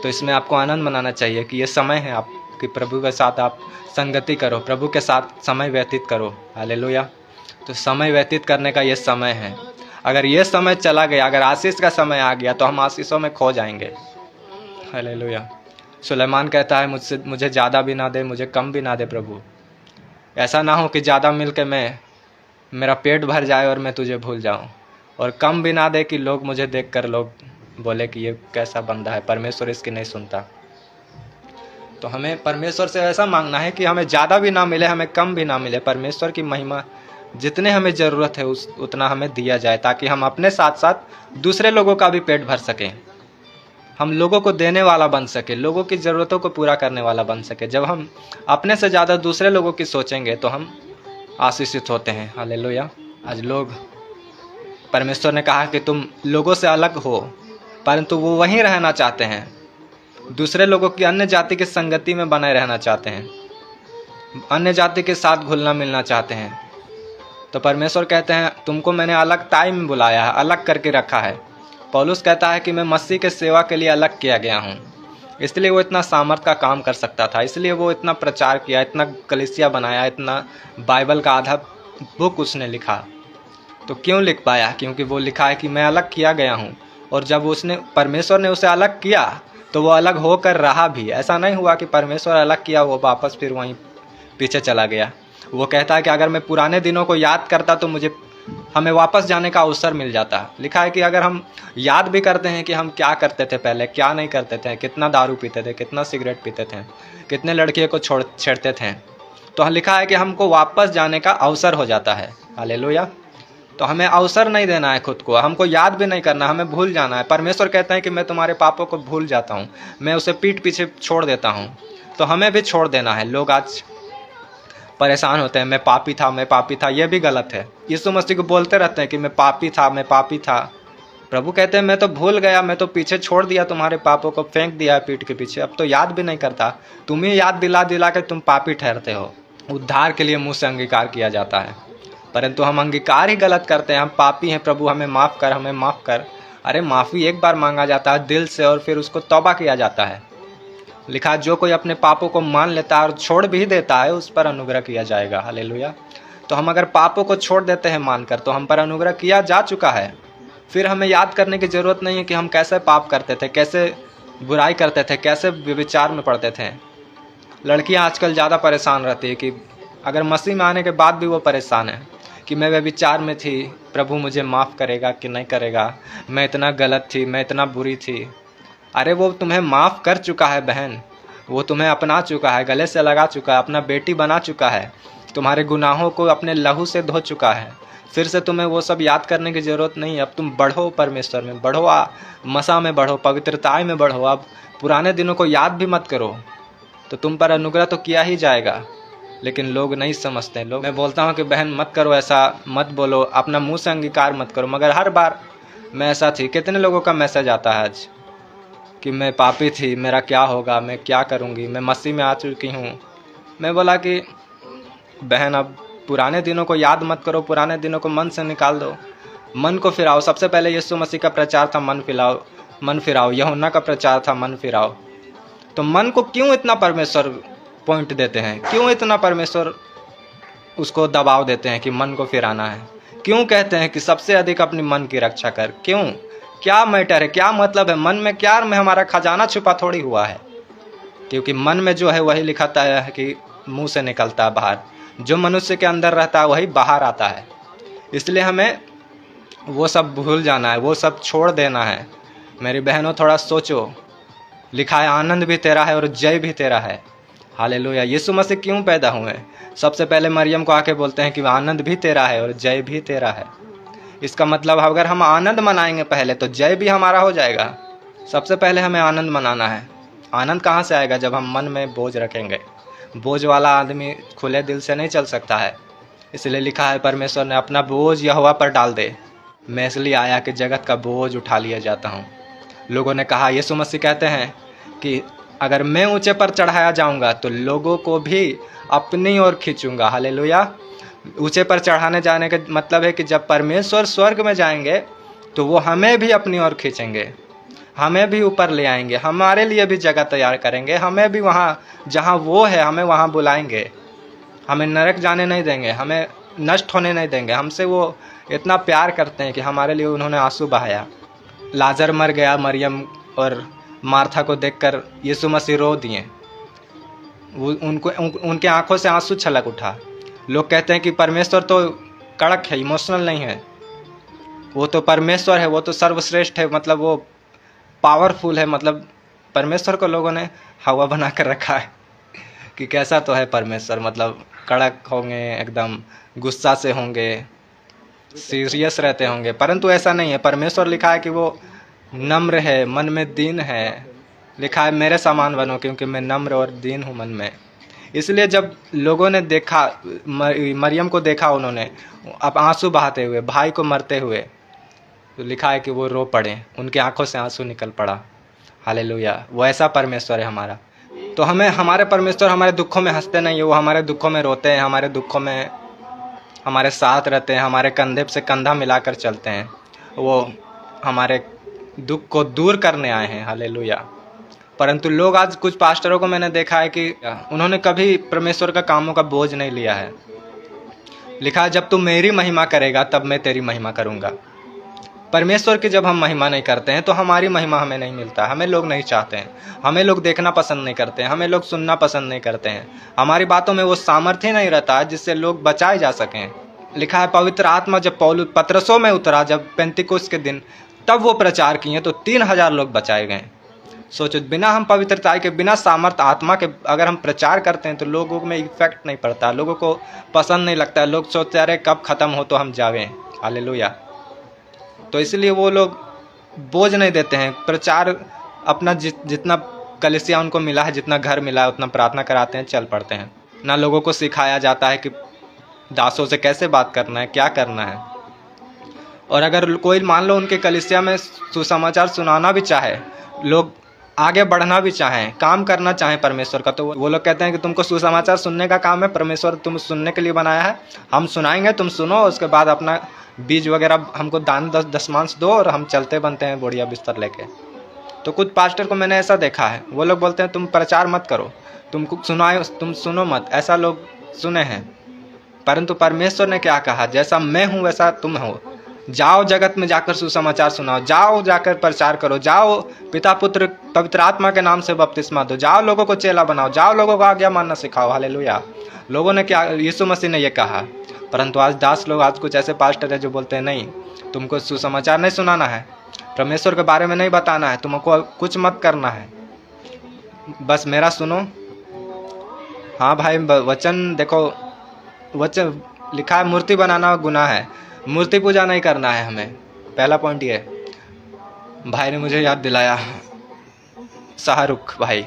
तो इसमें आपको आनंद मनाना चाहिए कि ये समय है आपकी, प्रभु के साथ आप संगति करो, प्रभु के साथ समय व्यतीत करो। हालेलुया। तो समय व्यतीत करने का ये समय है। अगर ये समय चला गया, अगर आशीष का समय आ गया, तो हम आशीषों में खो जाएंगे। हालेलुया। सुलेमान कहता है मुझे ज़्यादा भी ना दे, मुझे कम भी ना दे प्रभु। ऐसा ना हो कि ज़्यादा मिल के मेरा पेट भर जाए और मैं तुझे भूल जाऊं, और कम भी ना दे कि लोग मुझे देखकर लोग बोले कि ये कैसा बंदा है, परमेश्वर इसकी नहीं सुनता। तो हमें परमेश्वर से ऐसा मांगना है कि हमें ज़्यादा भी ना मिले, हमें कम भी ना मिले। परमेश्वर की महिमा जितने हमें ज़रूरत है उतना हमें दिया जाए, ताकि हम अपने साथ साथ दूसरे लोगों का भी पेट भर सकें, हम लोगों को देने वाला बन सके, लोगों की ज़रूरतों को पूरा करने वाला बन सके। जब हम अपने से ज़्यादा दूसरे लोगों की सोचेंगे तो हम आशीषित होते हैं। हालेलुया। आज लोग, परमेश्वर ने कहा कि तुम लोगों से अलग हो, परंतु वो वहीं रहना चाहते हैं, दूसरे लोगों की, अन्य जाति की संगति में बनाए रहना चाहते हैं, अन्य जाति के साथ घुलना मिलना चाहते हैं। तो परमेश्वर कहते हैं तुमको मैंने अलग टाइम में बुलाया है, अलग करके रखा है। पौलुस कहता है कि मैं मसीह के सेवा के लिए अलग किया गया हूँ। इसलिए वो इतना सामर्थ का काम कर सकता था, इसलिए वो इतना प्रचार किया, इतना कलीसिया बनाया, इतना बाइबल का आधा बुक उसने लिखा। तो क्यों लिख पाया? क्योंकि वो लिखा है कि मैं अलग किया गया हूँ। और जब परमेश्वर ने उसे अलग किया तो वो अलग होकर रहा भी। ऐसा नहीं हुआ कि परमेश्वर अलग किया वो वापस फिर वहीं पीछे चला गया। वो कहता है कि अगर मैं पुराने दिनों को याद करता तो हमें वापस जाने का अवसर मिल जाता। लिखा है कि अगर हम याद भी करते हैं कि हम क्या करते थे पहले, क्या नहीं करते थे, कितना दारू पीते थे, कितना सिगरेट पीते थे, कितने लड़कियों को छेड़ते थे, तो लिखा है कि हमको वापस जाने का अवसर हो जाता है। हालेलुया। तो हमें अवसर नहीं देना है खुद को, हमको याद भी नहीं करना, हमें भूल जाना है। परमेश्वर कहते हैं कि मैं तुम्हारे पापों को भूल जाता हूँ, मैं उसे पीठ पीछे छोड़ देता हूँ। तो हमें भी छोड़ देना है। लोग आज परेशान होते हैं, मैं पापी था, मैं पापी था। यह भी गलत है। यीशु मसीह को बोलते रहते हैं कि मैं पापी था, मैं पापी था। प्रभु कहते हैं मैं तो भूल गया, मैं तो पीछे छोड़ दिया, तुम्हारे पापों को फेंक दिया पीठ के पीछे, अब तो याद भी नहीं करता। तुम्हें याद दिला दिला के तुम पापी ठहरते हो। उद्धार के लिए मुँह से अंगीकार किया जाता है, परंतु हम अंगीकार ही गलत करते हैं। हम पापी हैं, प्रभु हमें माफ़ कर, हमें माफ़ कर। अरे माफ़ी एक बार मांगा जाता है दिल से, और फिर उसको तौबा किया जाता है। लिखा जो कोई अपने पापों को मान लेता है और छोड़ भी देता है, उस पर अनुग्रह किया जाएगा। हालेलुया। तो हम अगर पापों को छोड़ देते हैं मानकर, तो हम पर अनुग्रह किया जा चुका है। फिर हमें याद करने की ज़रूरत नहीं है कि हम कैसे पाप करते थे, कैसे बुराई करते थे, कैसे व्यभिचार में पड़ते थे। लड़कियां आजकल ज़्यादा परेशान रहती है कि अगर मसीह में आने के बाद भी वो परेशान है कि मैं व्यभिचार में थी, प्रभु मुझे माफ़ करेगा कि नहीं करेगा, मैं इतना गलत थी, मैं इतना बुरी थी। अरे वो तुम्हें माफ़ कर चुका है बहन, वो तुम्हें अपना चुका है, गले से लगा चुका है, अपना बेटी बना चुका है, तुम्हारे गुनाहों को अपने लहू से धो चुका है। फिर से तुम्हें वो सब याद करने की ज़रूरत नहीं है। अब तुम बढ़ो, परमेश्वर में बढ़ो, मसा में बढ़ो, पवित्रताई में बढ़ो। अब पुराने दिनों को याद भी मत करो, तो तुम पर अनुग्रह तो किया ही जाएगा। लेकिन लोग नहीं समझते। लोग, मैं बोलता हूँ कि बहन मत करो ऐसा, मत बोलो, अपना मुँह से अंगीकार मत करो। मगर हर बार मैं ऐसा थी, कितने लोगों का मैसेज आता है आज कि मैं पापी थी, मेरा क्या होगा, मैं क्या करूँगी, मैं मसीह में आ चुकी हूँ। मैं बोला कि बहन अब पुराने दिनों को याद मत करो, पुराने दिनों को मन से निकाल दो, मन को फिराओ। सबसे पहले यीशु मसीह का प्रचार था मन फिराओ। यूहन्ना का प्रचार था मन फिराओ। तो मन को क्यों इतना परमेश्वर पॉइंट देते हैं, क्यों इतना परमेश्वर उसको दबाव देते हैं कि मन को फिराना है? क्यों कहते हैं कि सबसे अधिक अपनी मन की रक्षा कर? क्यों? क्या मैटर है, क्या मतलब है? मन में क्या में हमारा खजाना छुपा थोड़ी हुआ है, क्योंकि मन में जो है वही लिखाता है कि मुंह से निकलता है बाहर। जो मनुष्य के अंदर रहता है वही बाहर आता है। इसलिए हमें वो सब भूल जाना है, वो सब छोड़ देना है। मेरी बहनों, थोड़ा सोचो। लिखा है आनंद भी तेरा है और जय भी तेरा है। हालेलुया। यीशु मसीह क्यों पैदा हुए? सबसे पहले मरियम को आके बोलते हैं कि आनंद भी तेरा है और जय भी तेरा है। इसका मतलब अगर हम आनंद मनाएंगे पहले तो जय भी हमारा हो जाएगा। सबसे पहले हमें आनंद मनाना है। आनंद कहाँ से आएगा? जब हम मन में बोझ रखेंगे। बोझ वाला आदमी खुले दिल से नहीं चल सकता है। इसलिए लिखा है परमेश्वर ने अपना बोझ यहोवा पर डाल दे, मैं इसलिए आया कि जगत का बोझ उठा लिया जाता हूँ। लोगों ने कहा, यीशु मसीह कहते हैं कि अगर मैं ऊंचे पर चढ़ाया जाऊंगा तो लोगों को भी अपनी ओर खींचूंगा। हालेलुया। ऊंचे पर चढ़ाने जाने का मतलब है कि जब परमेश्वर स्वर्ग में जाएंगे तो वो हमें भी अपनी ओर खींचेंगे, हमें भी ऊपर ले आएंगे, हमारे लिए भी जगह तैयार करेंगे, हमें भी वहाँ जहाँ वो है हमें वहाँ बुलाएंगे। हमें नरक जाने नहीं देंगे, हमें नष्ट होने नहीं देंगे। हमसे वो इतना प्यार करते हैं कि हमारे लिए उन्होंने आंसू बहाया। लाजर मर गया, मरियम और मार्था को देखकर यीशु मसीह रो दिए। वो उनके आंखों से आंसू छलक उठा। लोग कहते हैं कि परमेश्वर तो कड़क है, इमोशनल नहीं है। वो तो परमेश्वर है, वो तो सर्वश्रेष्ठ है, मतलब वो पावरफुल है। मतलब परमेश्वर को लोगों ने हवा बना कर रखा है कि कैसा तो है परमेश्वर, मतलब कड़क होंगे, एकदम गुस्सा से होंगे, सीरियस रहते होंगे। परंतु ऐसा नहीं है। परमेश्वर लिखा है कि वो नम्र है, मन में दीन है। लिखा है मेरे समान बनो क्योंकि मैं नम्र और दीन हूँ मन में। इसलिए जब लोगों ने देखा, मरियम को देखा उन्होंने अब आंसू बहाते हुए, भाई को मरते हुए, तो लिखा है कि वो रो पड़े, उनके आंखों से आंसू निकल पड़ा। हालेलुया। वो ऐसा परमेश्वर है हमारा। तो हमें, हमारे परमेश्वर हमारे दुखों में हंसते नहीं है, वो हमारे दुखों में रोते हैं, हमारे दुखों में हमारे साथ रहते हैं, हमारे कंधे से कंधा मिलाकर चलते हैं। वो हमारे दुख को दूर करने आए हैं। हालेलुया। परंतु लोग, आज कुछ पास्टरों को मैंने देखा है कि उन्होंने कभी परमेश्वर का कामों का बोझ नहीं लिया है। लिखा है जब तू मेरी महिमा करेगा तब मैं तेरी महिमा करूंगा। परमेश्वर की जब हम महिमा नहीं करते हैं तो हमारी महिमा हमें नहीं मिलता। हमें लोग नहीं चाहते हैं, हमें लोग देखना पसंद नहीं करते हैं, हमें लोग सुनना पसंद नहीं करते हैं। हमारी बातों में वो सामर्थ्य नहीं रहता है जिससे लोग बचाए जा सकें। लिखा है पवित्र आत्मा जब पतरसों में उतरा, जब पेंतिकुस्त के दिन, तब वो प्रचार किए तो 3000 लोग बचाए गए। सोचो, बिना हम पवित्रता के, बिना सामर्थ्य आत्मा के अगर हम प्रचार करते हैं तो लोगों में इफेक्ट नहीं पड़ता, लोगों को पसंद नहीं लगता। लोग सोचते अरे कब ख़त्म हो तो हम जावें। हालेलुया। तो इसलिए वो लोग बोझ नहीं देते हैं। प्रचार अपना जितना कलीसिया उनको मिला है, जितना घर मिला है, उतना प्रार्थना कराते हैं, चल पड़ते हैं। ना लोगों को सिखाया जाता है कि दासों से कैसे बात करना है, क्या करना है। और अगर कोई मान लो उनके कलीसिया में सुसमाचार सुनाना भी चाहे, लोग आगे बढ़ना भी चाहें, काम करना चाहें परमेश्वर का, तो वो लोग कहते हैं कि तुमको सुसमाचार सुनने का काम है, परमेश्वर तुम सुनने के लिए बनाया है, हम सुनाएंगे, तुम सुनो, उसके बाद अपना बीज वगैरह हमको दान दशमांश दो और हम चलते बनते हैं बोरिया बिस्तर लेके। तो कुछ पास्टर को मैंने ऐसा देखा है, वो लोग बोलते हैं तुम प्रचार मत करो, तुमको सुनाए, तुम सुनो मत, ऐसा लोग सुने हैं। परंतु परमेश्वर ने क्या कहा, जैसा मैं हूँ वैसा तुम हो। जाओ जगत में जाकर सुसमाचार सुनाओ, जाओ जाकर प्रचार करो, जाओ पिता पुत्र पवित्र आत्मा के नाम से बपतिस्मा दो, जाओ लोगों को चेला बनाओ, जाओ लोगों को आज्ञा मानना सिखाओ। हालेलुया। लोगों ने क्या, यीशु मसीह ने ये कहा। परंतु आज दास लोग, आज कुछ ऐसे पास्टर है जो बोलते हैं नहीं, तुमको सुसमाचार नहीं सुनाना है, परमेश्वर के बारे में नहीं बताना है, तुमको कुछ मत करना है, बस मेरा सुनो। हाँ भाई, वचन देखो, वचन लिखा है मूर्ति बनाना गुनाह है, मूर्ति पूजा नहीं करना है हमें। पहला पॉइंट ये भाई ने मुझे याद दिलाया, शाहरुख भाई,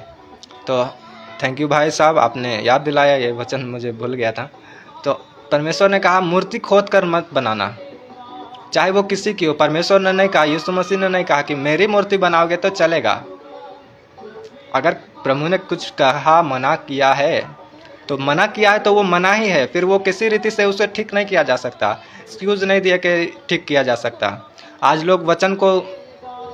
तो थैंक यू भाई साहब, आपने याद दिलाया, ये वचन मुझे भूल गया था। तो परमेश्वर ने कहा मूर्ति खोद कर मत बनाना, चाहे वो किसी की हो। परमेश्वर ने नहीं कहा, यीशु मसीह ने नहीं कहा कि मेरी मूर्ति बनाओगे तो चलेगा। अगर प्रभु ने कुछ कहा, मना किया है तो मना किया है तो वो मना ही है, फिर वो किसी रीति से उसे ठीक नहीं किया जा सकता, एक्सक्यूज़ नहीं दिया कि ठीक किया जा सकता। आज लोग वचन को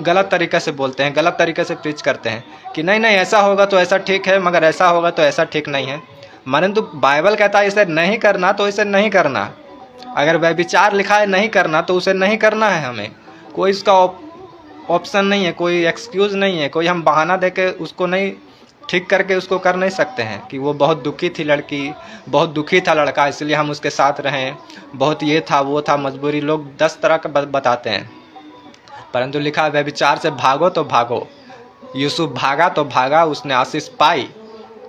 गलत तरीके से बोलते हैं, गलत तरीके से प्रीच करते हैं कि नहीं नहीं ऐसा होगा तो ऐसा ठीक है, मगर ऐसा होगा तो ऐसा ठीक नहीं है। परंतु बाइबल कहता है इसे नहीं करना तो इसे नहीं करना। अगर व्यभिचार लिखा है नहीं करना तो उसे नहीं करना है। हमें कोई इसका ऑप्शन नहीं है, कोई एक्सक्यूज़ नहीं है, कोई हम बहाना दे के उसको नहीं ठीक करके उसको कर नहीं सकते हैं कि वो बहुत दुखी थी लड़की, बहुत दुखी था लड़का इसलिए हम उसके साथ रहें, बहुत ये था वो था, मजबूरी। लोग 10 तरह का बताते हैं, परंतु लिखा है व्यभिचार से भागो तो भागो। यूसुफ भागा तो भागा, उसने आशीष पाई।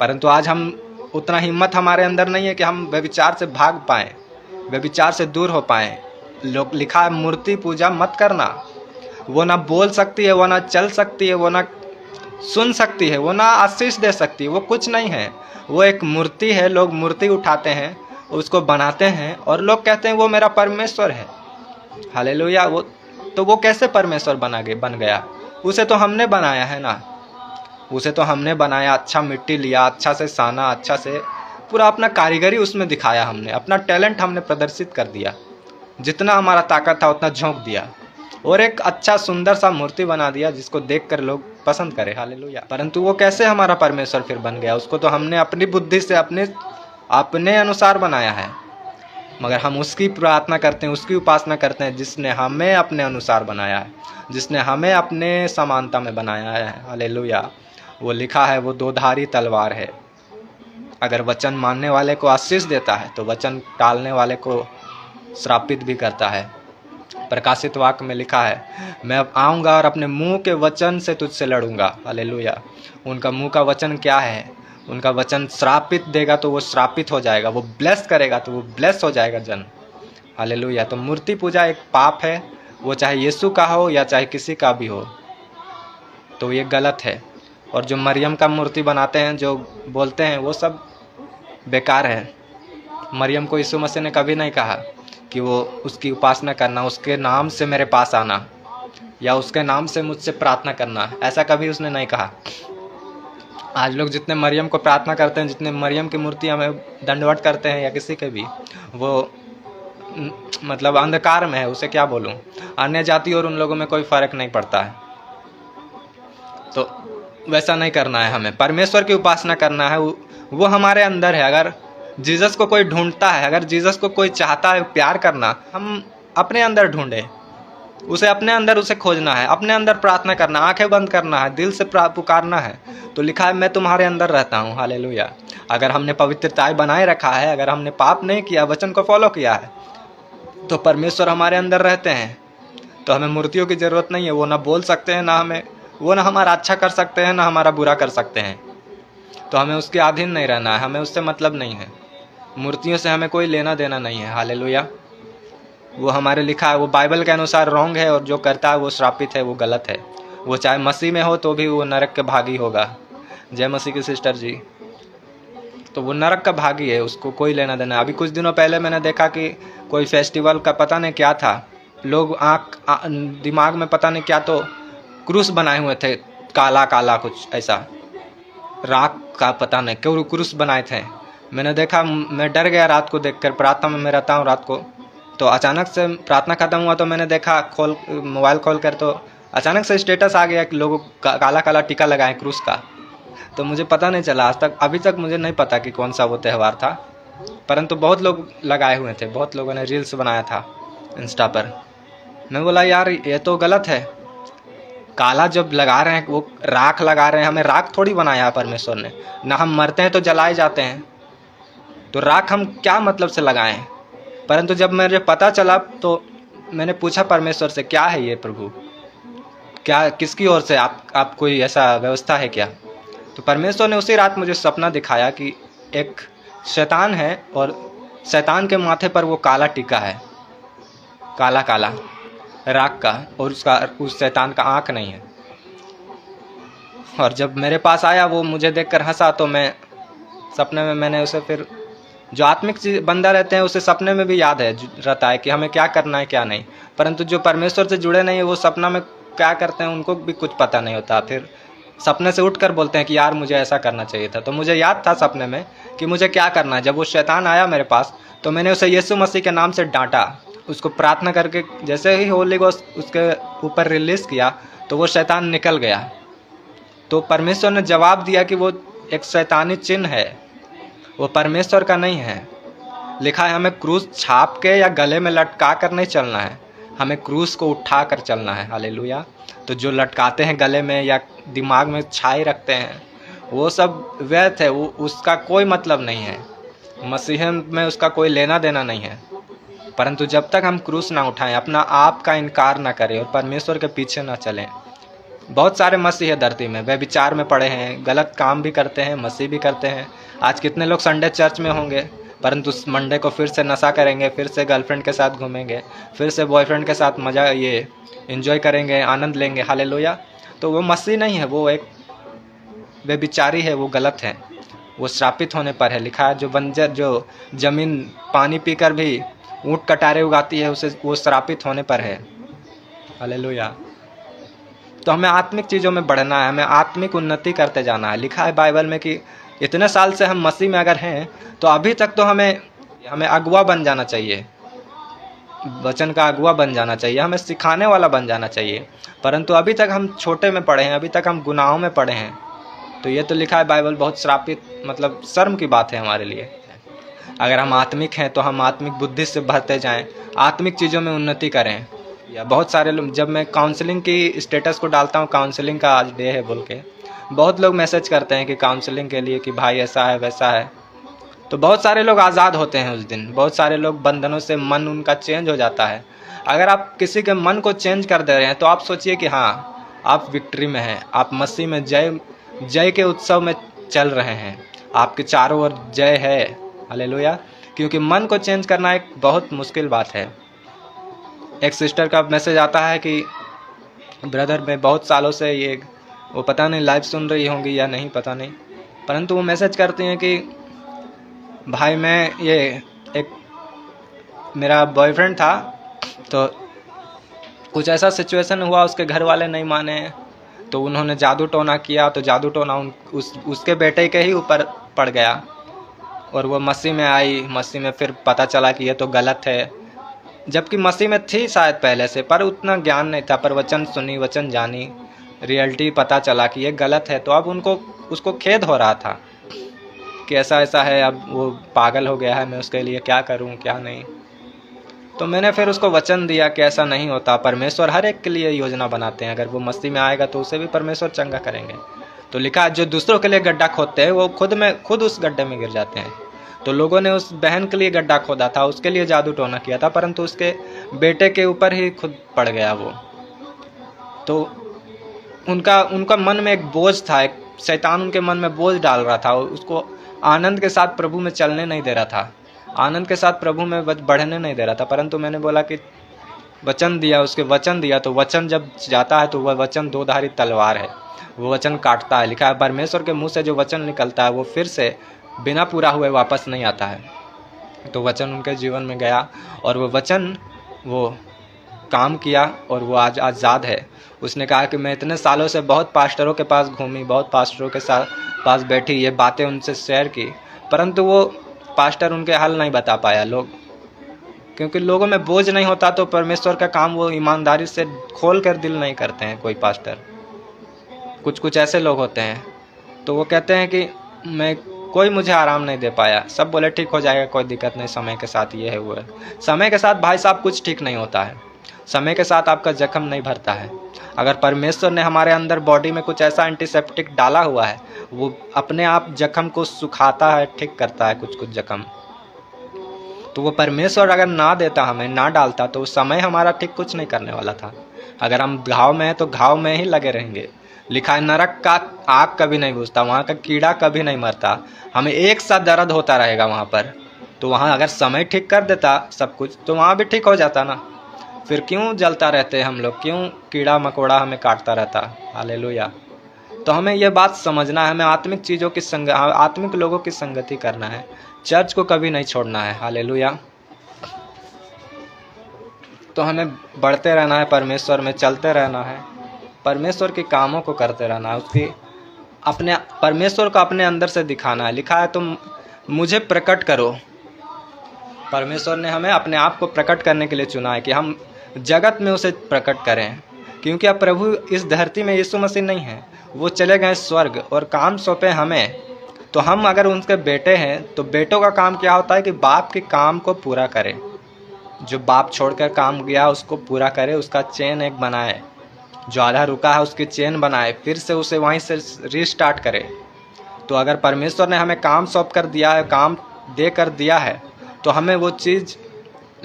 परंतु आज हम उतना हिम्मत हमारे अंदर नहीं है कि हम व्यभिचार से भाग पाएँ, व्यभिचार से दूर हो पाएँ। लोग लिखा है मूर्ति पूजा मत करना। वो ना बोल सकती है, वो ना चल सकती है, वो ना सुन सकती है, वो ना आशीष दे सकती है, वो कुछ नहीं है। वो एक मूर्ति है। लोग मूर्ति उठाते हैं, उसको बनाते हैं और लोग कहते हैं वो मेरा परमेश्वर है। हालेलुया। वो कैसे परमेश्वर बन गया? उसे तो हमने बनाया है ना, उसे तो हमने बनाया, अच्छा मिट्टी लिया, अच्छा से साना, अच्छा से पूरा अपना कारीगरी उसमें दिखाया, हमने अपना टैलेंट हमने प्रदर्शित कर दिया, जितना हमारा ताकत था उतना झोंक दिया और एक अच्छा सुंदर सा मूर्ति बना दिया जिसको देखकर लोग पसंद करें। हालेलुया। परंतु वो कैसे हमारा परमेश्वर फिर बन गया? उसको तो हमने अपनी बुद्धि से अपने अनुसार बनाया है, मगर हम उसकी प्रार्थना करते हैं, उसकी उपासना करते हैं जिसने हमें अपने अनुसार बनाया है, जिसने हमें अपने समानता में बनाया है। हालेलुया। वो लिखा है वो 2 धारी तलवार है। अगर वचन मानने वाले को आशीष देता है तो वचन टालने वाले को श्रापित भी करता है। प्रकाशित वाक्य में लिखा है मैं अब आऊँगा और अपने मुंह के वचन से तुझसे लड़ूंगा। हालेलुया। उनका मुंह का वचन क्या है? उनका वचन श्रापित देगा तो वो श्रापित हो जाएगा, वो ब्लेस करेगा तो वो ब्लेस हो जाएगा जन। हालेलुया। तो मूर्ति पूजा एक पाप है, वो चाहे यीशु का हो या चाहे किसी का भी हो, तो ये गलत है। और जो मरियम का मूर्ति बनाते हैं, जो बोलते हैं, वो सब बेकार है। मरियम को यीशु मसीह ने कभी नहीं कहा कि वो उसकी उपासना करना, उसके नाम से मेरे पास आना या उसके नाम से मुझसे प्रार्थना करना, ऐसा कभी उसने नहीं कहा। आज लोग जितने मरियम को प्रार्थना करते हैं, जितने मरियम की मूर्ति हमें दंडवत करते हैं या किसी के भी, वो मतलब अंधकार में है, उसे क्या बोलूं। अन्य जाति और उन लोगों में कोई फर्क नहीं पड़ता है। तो वैसा नहीं करना है, हमें परमेश्वर की उपासना करना है। वो हमारे अंदर है। अगर जीसस को कोई ढूंढता है, अगर जीसस को कोई चाहता है प्यार करना, हम अपने अंदर ढूंढे उसे, अपने अंदर उसे खोजना है, अपने अंदर प्रार्थना करना, आंखें बंद करना है, दिल से पुकारना है। तो लिखा है मैं तुम्हारे अंदर रहता हूँ। हालेलुया। अगर हमने पवित्रताएं बनाए रखा है, अगर हमने पाप नहीं किया, वचन को फॉलो किया है, तो परमेश्वर हमारे अंदर रहते हैं। तो हमें मूर्तियों की ज़रूरत नहीं है। वो ना बोल सकते हैं, वो ना हमारा अच्छा कर सकते हैं, ना हमारा बुरा कर सकते हैं। तो हमें उसके अधीन नहीं रहना है, हमें उससे मतलब नहीं है। मूर्तियों से हमें कोई लेना देना नहीं है। हालेलुया। वो हमारे लिखा है, वो बाइबल के अनुसार रॉन्ग है, और जो करता है वो श्रापित है, वो गलत है। वो चाहे मसीह में हो तो भी वो नरक के भागी होगा। जय मसीह की सिस्टर जी। तो वो नरक का भागी है, उसको कोई लेना देना। अभी कुछ दिनों पहले मैंने देखा कि कोई फेस्टिवल का पता नहीं क्या था, लोग दिमाग में पता नहीं क्या तो क्रूस बनाए हुए थे, काला काला कुछ ऐसा, राख का पता नहीं क्यों क्रूस बनाए थे। मैंने देखा, मैं डर गया रात को देखकर। प्रार्थना में मैं रहता हूँ रात को, तो अचानक से प्रार्थना खत्म हुआ तो मैंने देखा, मोबाइल खोल कर, तो अचानक से स्टेटस आ गया कि लोगों काला काला टीका लगाए क्रूस का। तो मुझे पता नहीं चला आज तक, अभी तक मुझे नहीं पता कि कौन सा वो त्यौहार था, परंतु बहुत लोग लगाए हुए थे, बहुत लोगों ने रील्स बनाया था इंस्टा पर। मैं बोला यार ये तो गलत है। काला जब लगा रहे हैं, वो राख लगा रहे हैं, हमें राख थोड़ी बनाया है परमेश्वर ने ना। हम मरते हैं तो जलाए जाते हैं, तो राख हम क्या मतलब से लगाएं। परंतु जब मुझे पता चला तो मैंने पूछा परमेश्वर से, क्या है ये प्रभु, क्या किसकी ओर से आप कोई ऐसा व्यवस्था है क्या? तो परमेश्वर ने उसी रात मुझे सपना दिखाया कि एक शैतान है और शैतान के माथे पर वो काला टीका है, काला काला राख का, और उस शैतान का आँख नहीं है। और जब मेरे पास आया, वो मुझे देखकर हंसा, तो मैं सपने में मैंने उसे फिर, जो आत्मिक बंदा रहते हैं उसे सपने में भी याद रहता है कि हमें क्या करना है क्या नहीं। परंतु जो परमेश्वर से जुड़े नहीं है, वो सपना में क्या करते हैं उनको भी कुछ पता नहीं होता। फिर सपने से उठकर बोलते हैं कि यार मुझे ऐसा करना चाहिए था। तो मुझे याद था सपने में कि मुझे क्या करना है। जब वो शैतान आया मेरे पास तो मैंने उसे यीशु मसीह के नाम से डांटा, उसको प्रार्थना करके जैसे ही होली गोस्ट उसके ऊपर रिलीज़ किया तो वो शैतान निकल गया। तो परमेश्वर ने जवाब दिया कि वो एक शैतानी चिन्ह है, वो परमेश्वर का नहीं है। लिखा है हमें क्रूस छाप के या गले में लटका कर नहीं चलना है, हमें क्रूस को उठा कर चलना है। हालेलुया। तो जो लटकाते हैं गले में या दिमाग में छाई रखते हैं वो सब व्यर्थ है, वो उसका कोई मतलब नहीं है, मसीह में उसका कोई लेना देना नहीं है। परंतु जब तक हम क्रूस ना उठाएं, अपना आप का इनकार ना करें और परमेश्वर के पीछे ना चलें। बहुत सारे मसीह है धरती में, वे विचार में पड़े हैं, गलत काम भी करते हैं, मसीह भी करते हैं। आज कितने लोग संडे चर्च में होंगे परंतु मंडे को फिर से नशा करेंगे, फिर से गर्लफ्रेंड के साथ घूमेंगे, फिर से बॉयफ्रेंड के साथ मज़ा ये एंजॉय करेंगे, आनंद लेंगे। हालेलुया। तो वो मसीह नहीं है, वो एक वे बिचारी है, वो गलत है, वो श्रापित होने पर है। लिखा है जो बंजर जो जमीन पानी पीकर भी ऊँट कटारे उगाती है उसे वो श्रापित होने पर है। हालेलुया। तो हमें आत्मिक चीज़ों में बढ़ना है, हमें आत्मिक उन्नति करते जाना है। लिखा है बाइबल में कि इतने साल से हम मसीह में अगर हैं तो अभी तक तो हमें अगुआ बन जाना चाहिए, वचन का अगुआ बन जाना चाहिए, हमें सिखाने वाला बन जाना चाहिए। परंतु अभी तक हम छोटे में पड़े हैं, अभी तक हम गुनाहों में पड़े हैं। तो ये तो लिखा है बाइबल, बहुत श्रापित मतलब शर्म की बात है हमारे लिए। अगर हम आत्मिक हैं तो हम आत्मिक बुद्धि से बढ़ते जाएं, आत्मिक चीज़ों में उन्नति करें। या बहुत सारे लोग, जब मैं काउंसलिंग की स्टेटस को डालता हूँ, काउंसलिंग का आज डे है बोल के, बहुत लोग मैसेज करते हैं कि काउंसलिंग के लिए कि भाई ऐसा है वैसा है। तो बहुत सारे लोग आज़ाद होते हैं उस दिन, बहुत सारे लोग बंधनों से मन उनका चेंज हो जाता है। अगर आप किसी के मन को चेंज कर दे रहे हैं तो आप सोचिए कि हाँ आप विक्ट्री में हैं, आप मसीह में जय के उत्सव में चल रहे हैं, आपके चारों ओर जय है। हालेलुया। क्योंकि मन को चेंज करना एक बहुत मुश्किल बात है। एक सिस्टर का मैसेज आता है कि ब्रदर मैं बहुत सालों से ये, वो पता नहीं लाइव सुन रही होंगी या नहीं पता नहीं, परंतु वो मैसेज करती हैं कि भाई मैं ये एक मेरा बॉयफ्रेंड था, तो कुछ ऐसा सिचुएशन हुआ, उसके घर वाले नहीं माने तो उन्होंने जादू टोना किया, तो जादू टोना उसके बेटे के ही ऊपर पड़ गया और वो मसीह में आई। मसीह में फिर पता चला कि ये तो गलत है, जबकि मसीह में थी शायद पहले से, पर उतना ज्ञान नहीं था। पर वचन सुनी, वचन जानी, रियलिटी पता चला कि ये गलत है। तो अब उसको खेद हो रहा था कि ऐसा ऐसा है, अब वो पागल हो गया है, मैं उसके लिए क्या करूं क्या नहीं। तो मैंने फिर उसको वचन दिया कि ऐसा नहीं होता, परमेश्वर हर एक के लिए योजना बनाते हैं, अगर वो मसीह में आएगा तो उसे भी परमेश्वर चंगा करेंगे। तो लिखा जो दूसरों के लिए गड्ढा खोदते हैं वो खुद उस गड्ढे में गिर जाते हैं। तो लोगों ने उस बहन के लिए गड्ढा खोदा था, उसके लिए जादू टोना किया था, परंतु उसके बेटे के ऊपर ही खुद पड़ गया वो। तो उनका मन में एक बोझ था, एक शैतान उनके मन में बोझ डाल रहा था, उसको आनंद के साथ प्रभु में चलने नहीं दे रहा था, आनंद के साथ प्रभु में बढ़ने नहीं दे रहा था। परंतु मैंने बोला कि वचन दिया, उसके वचन दिया, तो वचन जब जाता है तो वह वचन दो धारी तलवार है, वो वचन काटता है। लिखा है परमेश्वर के मुंह से जो वचन निकलता है वो फिर से बिना पूरा हुए वापस नहीं आता है। तो वचन उनके जीवन में गया और वो वचन वो काम किया और वो आज आज़ाद है। उसने कहा कि मैं इतने सालों से बहुत पास्टरों के पास घूमी, बहुत पास्टरों के पास बैठी, ये बातें उनसे शेयर की, परंतु वो पास्टर उनके हल नहीं बता पाया। क्योंकि लोगों में बोझ नहीं होता तो परमेश्वर का काम वो ईमानदारी से खोल कर दिल नहीं करते हैं। कोई पास्टर, कुछ ऐसे लोग होते हैं, तो वो कहते हैं कि कोई मुझे आराम नहीं दे पाया, सब बोले ठीक हो जाएगा, कोई दिक्कत नहीं, समय के साथ ये है वो है। समय के साथ भाई साहब कुछ ठीक नहीं होता है, समय के साथ आपका जख्म नहीं भरता है। अगर परमेश्वर ने हमारे अंदर बॉडी में कुछ ऐसा एंटीसेप्टिक डाला हुआ है, वो अपने आप जख्म को सुखाता है, ठीक करता है कुछ जख्म। तो वो परमेश्वर अगर ना देता, हमें ना डालता, तो उस समय हमारा ठीक कुछ नहीं करने वाला था। अगर हम घाव में हैं तो घाव में ही लगे रहेंगे। लिखा है नरक का आग कभी नहीं बुझता, वहाँ का कीड़ा कभी नहीं मरता, हमें एक साथ दर्द होता रहेगा वहाँ पर। तो वहाँ अगर समय ठीक कर देता सब कुछ, तो वहाँ भी ठीक हो जाता ना। फिर क्यों जलता रहते हम लोग, क्यों कीड़ा मकोड़ा हमें काटता रहता। हालेलुया। तो हमें यह बात समझना है, हमें आत्मिक चीज़ों की आत्मिक लोगों की संगति करना है, चर्च को कभी नहीं छोड़ना है। हालेलुया। तो हमें बढ़ते रहना है, परमेश्वर में चलते रहना है, परमेश्वर के कामों को करते रहना है, अपने परमेश्वर को अपने अंदर से दिखाना है। लिखा है तुम मुझे प्रकट करो। परमेश्वर ने हमें अपने आप को प्रकट करने के लिए चुना है कि हम जगत में उसे प्रकट करें, क्योंकि अब प्रभु इस धरती में यीशु मसीह नहीं है, वो चले गए स्वर्ग और काम सौंपे हमें। तो हम अगर उनके बेटे हैं तो बेटों का काम क्या होता है कि बाप के काम को पूरा करें। जो बाप छोड़कर काम गया उसको पूरा करे, उसका चेन एक बनाए, जो आधा रुका है उसकी चेन बनाए, फिर से उसे वहीं से रीस्टार्ट करे। तो अगर परमेश्वर ने हमें काम सौंप कर दिया है, काम दे कर दिया है, तो हमें वो चीज़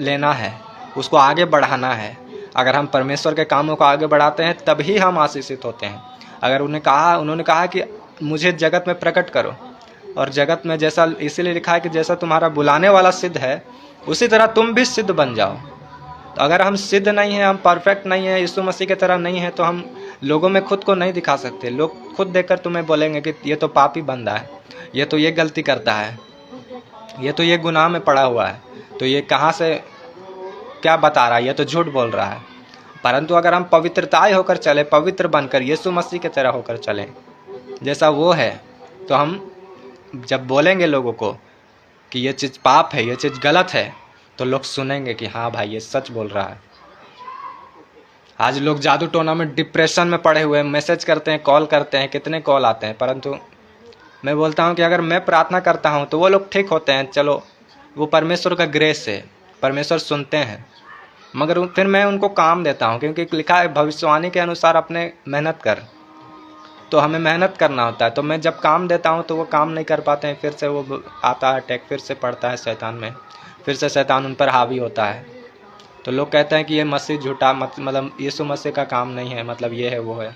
लेना है, उसको आगे बढ़ाना है। अगर हम परमेश्वर के कामों को आगे बढ़ाते हैं तभी हम आशीषित होते हैं। अगर उन्होंने कहा कि मुझे जगत में प्रकट करो, और जगत में जैसा इसीलिए लिखा है कि जैसा तुम्हारा बुलाने वाला सिद्ध है उसी तरह तुम भी सिद्ध बन जाओ। तो अगर हम सिद्ध नहीं हैं, हम परफेक्ट नहीं हैं, यीशु मसीह की तरह नहीं है, तो हम लोगों में खुद को नहीं दिखा सकते। लोग खुद देखकर तुम्हें बोलेंगे कि ये तो पापी बंदा है, ये तो ये गलती करता है, ये तो ये गुनाह में पड़ा हुआ है, तो ये कहाँ से क्या बता रहा है, ये तो झूठ बोल रहा है। परंतु अगर हम पवित्रताई होकर चले, पवित्र बनकर यीशु मसीह की तरह होकर चलें जैसा वो है, तो हम जब बोलेंगे लोगों को कि ये चीज़ पाप है, ये चीज़ गलत है, तो लोग सुनेंगे कि हाँ भाई ये सच बोल रहा है। आज लोग जादू टोना में डिप्रेशन में पड़े हुए मैसेज करते हैं, कॉल करते हैं, कितने कॉल आते हैं, परंतु मैं बोलता हूँ कि अगर मैं प्रार्थना करता हूँ तो वो लोग ठीक होते हैं। चलो वो परमेश्वर का ग्रेस है, परमेश्वर सुनते हैं, मगर फिर मैं उनको काम देता हूँ, क्योंकि लिखा है भविष्यवाणी के अनुसार अपने मेहनत कर। तो हमें मेहनत करना होता है। तो मैं जब काम देता हूँ तो वो काम नहीं कर पाते हैं, फिर से वो आता है अटैक, फिर से पड़ता है शैतान में, फिर से शैतान उन पर हावी होता है। तो लोग कहते हैं कि ये मसीह झूठा, मतलब यीशु मसीह का काम नहीं है, मतलब ये है वो है,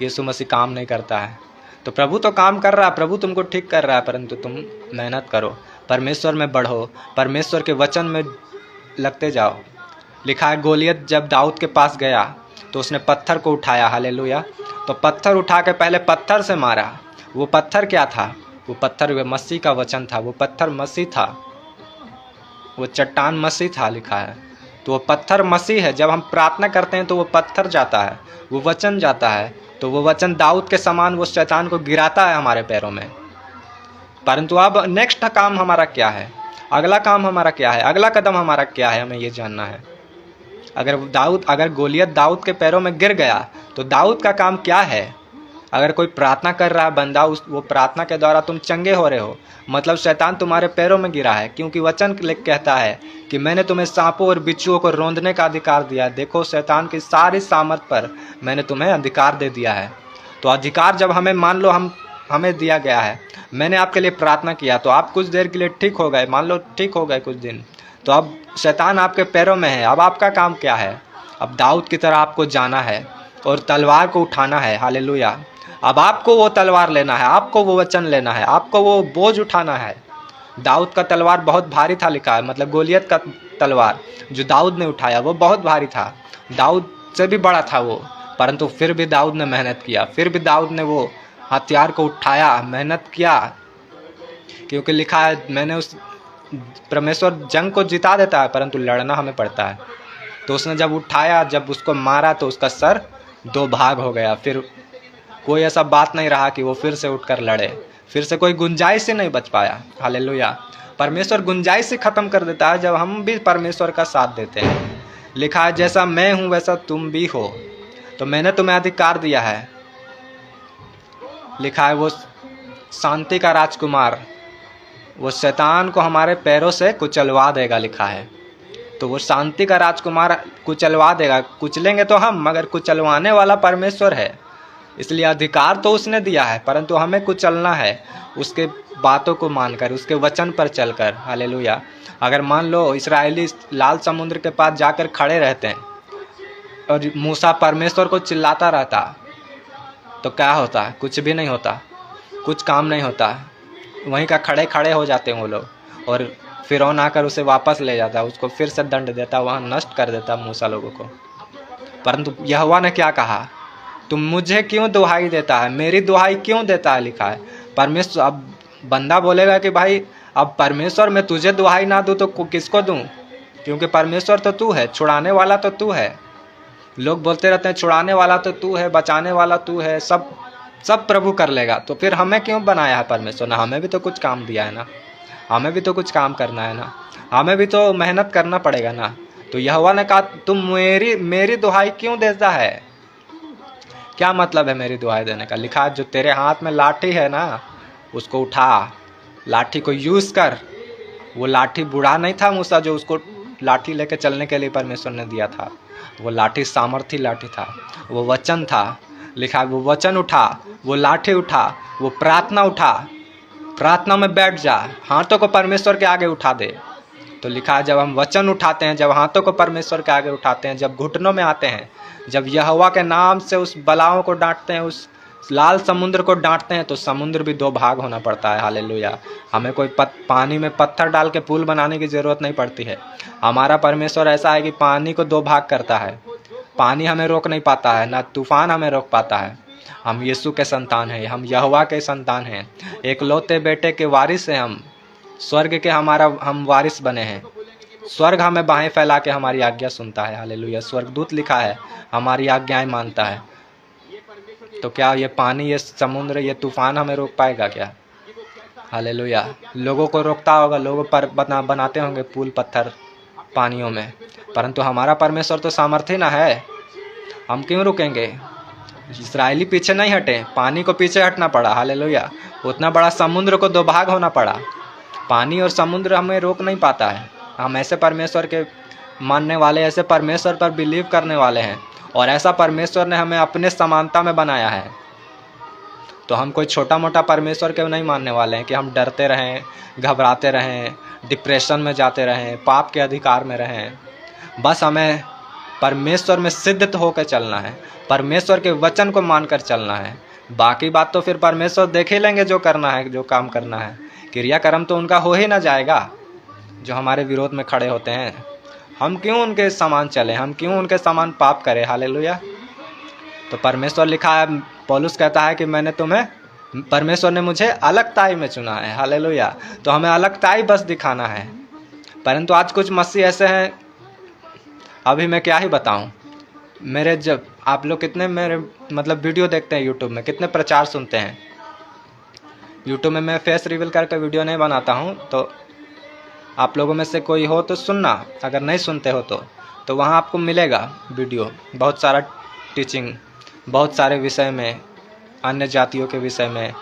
यीशु मसीह काम नहीं करता है। तो प्रभु तो काम कर रहा है, प्रभु तुमको ठीक कर रहा है, परंतु तुम मेहनत करो, परमेश्वर में बढ़ो, परमेश्वर के वचन में लगते जाओ। लिखा है गोलियत जब दाऊद के पास गया तो उसने पत्थर को उठाया, हालेलुया। तो पत्थर उठा के पहले पत्थर से मारा। वो पत्थर क्या था? वो पत्थर मसीह का वचन था, वो पत्थर मसीह था, वो चट्टान मसीह था। लिखा है तो वो पत्थर मसीह है। जब हम प्रार्थना करते हैं तो वो पत्थर जाता है, वो वचन जाता है, तो वो वचन दाऊद के समान वो शैतान को गिराता है हमारे पैरों में। परंतु अब नेक्स्ट काम हमारा क्या है, अगला काम हमारा क्या है, अगला कदम हमारा क्या है, हमें ये जानना है। अगर गोलियत दाऊद के पैरों में गिर गया तो दाऊद का काम क्या है? अगर कोई प्रार्थना कर रहा है बंदा, वो प्रार्थना के द्वारा तुम चंगे हो रहे हो, मतलब शैतान तुम्हारे पैरों में गिरा है, क्योंकि वचन कहता है कि मैंने तुम्हें सांपों और बिच्छुओं को रौंदने का अधिकार दिया। देखो शैतान की सारी सामर्थ पर मैंने तुम्हें अधिकार दे दिया है। तो अधिकार जब हमें, मान लो हमें दिया गया है, मैंने आपके लिए प्रार्थना किया तो आप कुछ देर के लिए ठीक हो गए, मान लो ठीक हो गए कुछ दिन, तो अब शैतान आपके पैरों में है। अब आपका काम क्या है? अब दाऊद की तरह आपको जाना है और तलवार को उठाना है, हालेलुया। अब आपको वो तलवार लेना है, आपको वो वचन लेना है, आपको वो बोझ उठाना है। दाऊद का तलवार बहुत भारी था, लिखा है, मतलब गोलियत का तलवार जो दाऊद ने उठाया वो बहुत भारी था, दाऊद से भी बड़ा था वो, परंतु फिर भी दाऊद ने मेहनत किया, फिर भी दाऊद ने वो हथियार को उठाया, मेहनत किया, क्योंकि लिखा है मैंने उस परमेश्वर जंग को जिता देता है, परंतु लड़ना हमें पड़ता है। तो उसने जब उठाया, जब उसको मारा तो उसका सर 2 भाग हो गया। फिर कोई ऐसा बात नहीं रहा कि वो फिर से उठकर लड़े, फिर से कोई गुंजाइश ही नहीं बच पाया, हालेलुया। परमेश्वर गुंजाइश ही खत्म कर देता है जब हम भी परमेश्वर का साथ देते हैं। लिखा है जैसा मैं हूँ वैसा तुम भी हो, तो मैंने तुम्हें अधिकार दिया है। लिखा है वो शांति का राजकुमार, वो शैतान को हमारे पैरों से कुचलवा देगा, लिखा है। तो वो शांति का राजकुमार कुचलवा देगा, कुचलेंगे तो हम, मगर कुचलवाने वाला परमेश्वर है, इसलिए अधिकार तो उसने दिया है, परंतु हमें कुचलना है उसके बातों को मानकर, उसके वचन पर चलकर, हालेलुया। अगर मान लो इस्राएली लाल समुद्र के पास जाकर खड़े रहते हैं और मूसा परमेश्वर को चिल्लाता रहता, तो क्या होता? कुछ भी नहीं होता, कुछ काम नहीं होता, वहीं का खड़े खड़े हो जाते हैं वो लोग, और फिरौन आकर उसे वापस ले जाता, उसको फिर से दंड देता, वहाँ नष्ट कर देता मूसा लोगों को। परंतु यहोवा ने क्या कहा? तुम मुझे क्यों दुहाई देता है, मेरी दुहाई क्यों देता है, लिखा है। परमेश्वर, अब बंदा बोलेगा कि भाई अब परमेश्वर मैं तुझे दुहाई ना दूँ तो किसको दूँ, क्योंकि परमेश्वर तो तू है, छुड़ाने वाला तो तू है। लोग बोलते रहते हैं छुड़ाने वाला तो तू है, बचाने वाला तू है, सब सब प्रभु कर लेगा। तो फिर हमें क्यों बनाया है परमेश्वर ने? हमें भी तो कुछ काम दिया है ना, हमें भी तो कुछ काम करना है ना, हमें भी तो मेहनत करना पड़ेगा ना। तो यहोवा ने कहा तुम मेरी दुहाई क्यों देता है? क्या मतलब है मेरी दुहाई देने का? लिखा है जो तेरे हाथ में लाठी है ना उसको उठा, लाठी को यूज कर। वो लाठी बूढ़ा नहीं था मूसा जो उसको लाठी लेके चलने के लिए परमेश्वर ने दिया था। वो लाठी सामर्थी लाठी था, वो वचन था। लिखा है वो वचन उठा, वो लाठी उठा, वो प्रार्थना उठा, प्रार्थना में बैठ जा, हाथों को परमेश्वर के आगे उठा दे। तो लिखा है जब हम वचन उठाते हैं, जब हाथों को परमेश्वर के आगे उठाते हैं, जब घुटनों में आते हैं, जब यहोवा के नाम से उस बलाओं को डांटते हैं, उस लाल समुद्र को डांटते हैं, तो समुद्र भी दो भाग होना पड़ता है। हालेलुया। हमें कोई पानी में पत्थर डाल के पुल बनाने की ज़रूरत नहीं पड़ती है। हमारा परमेश्वर ऐसा है कि पानी को दो भाग करता है। पानी हमें रोक नहीं पाता है, ना तूफान हमें रोक पाता है। हम यीशु के संतान हैं, हम यहोवा के संतान हैं, एकलौते बेटे के वारिस हैं। हम स्वर्ग के हम वारिस बने हैं। स्वर्ग हमें बाहें फैला के हमारी आज्ञा सुनता है। हालेलुया। स्वर्गदूत लिखा है हमारी आज्ञाएं मानता है। तो क्या ये पानी, ये समुद्र, ये तूफान हमें रोक पाएगा क्या? हालेलुया। लोगों को रोकता होगा, लोगों पर बनाते होंगे पुल पत्थर पानियों में, परंतु हमारा परमेश्वर तो सामर्थी ना है। हम क्यों रुकेंगे? इस्राएली पीछे नहीं हटे, पानी को पीछे हटना पड़ा। हालेलुया। उतना बड़ा समुद्र को दो भाग होना पड़ा। पानी और समुद्र हमें रोक नहीं पाता है। हम ऐसे परमेश्वर के मानने वाले, ऐसे परमेश्वर पर बिलीव करने वाले हैं, और ऐसा परमेश्वर ने हमें अपने समानता में बनाया है। तो हम कोई छोटा मोटा परमेश्वर के नहीं मानने वाले हैं कि हम डरते रहें, घबराते रहें, डिप्रेशन में जाते रहें, पाप के अधिकार में रहें। बस हमें परमेश्वर में सिद्ध होकर चलना है, परमेश्वर के वचन को मानकर चलना है। बाकी बात तो फिर परमेश्वर देख ही लेंगे, जो करना है, जो काम करना है। क्रियाकर्म तो उनका हो ही ना जाएगा जो हमारे विरोध में खड़े होते हैं। हम क्यों उनके समान चलें? हम क्यों उनके समान पाप करें? हालेलुया। तो परमेश्वर लिखा है, पौलुस कहता है कि परमेश्वर ने मुझे अलगताई में चुना है। हालेलुया। तो हमें अलगताई बस दिखाना है। परंतु आज कुछ मसीह ऐसे हैं, अभी मैं क्या ही बताऊं। जब आप लोग कितने मेरे वीडियो देखते हैं यूट्यूब में, कितने प्रचार सुनते हैं। यूट्यूब में मैं फेस रिवील करके वीडियो नहीं बनाता हूं, तो आप लोगों में से कोई हो तो सुनना, अगर नहीं सुनते हो तो वहाँ आपको मिलेगा वीडियो, बहुत सारा टीचिंग, बहुत सारे विषय में, अन्य जातियों के विषय में,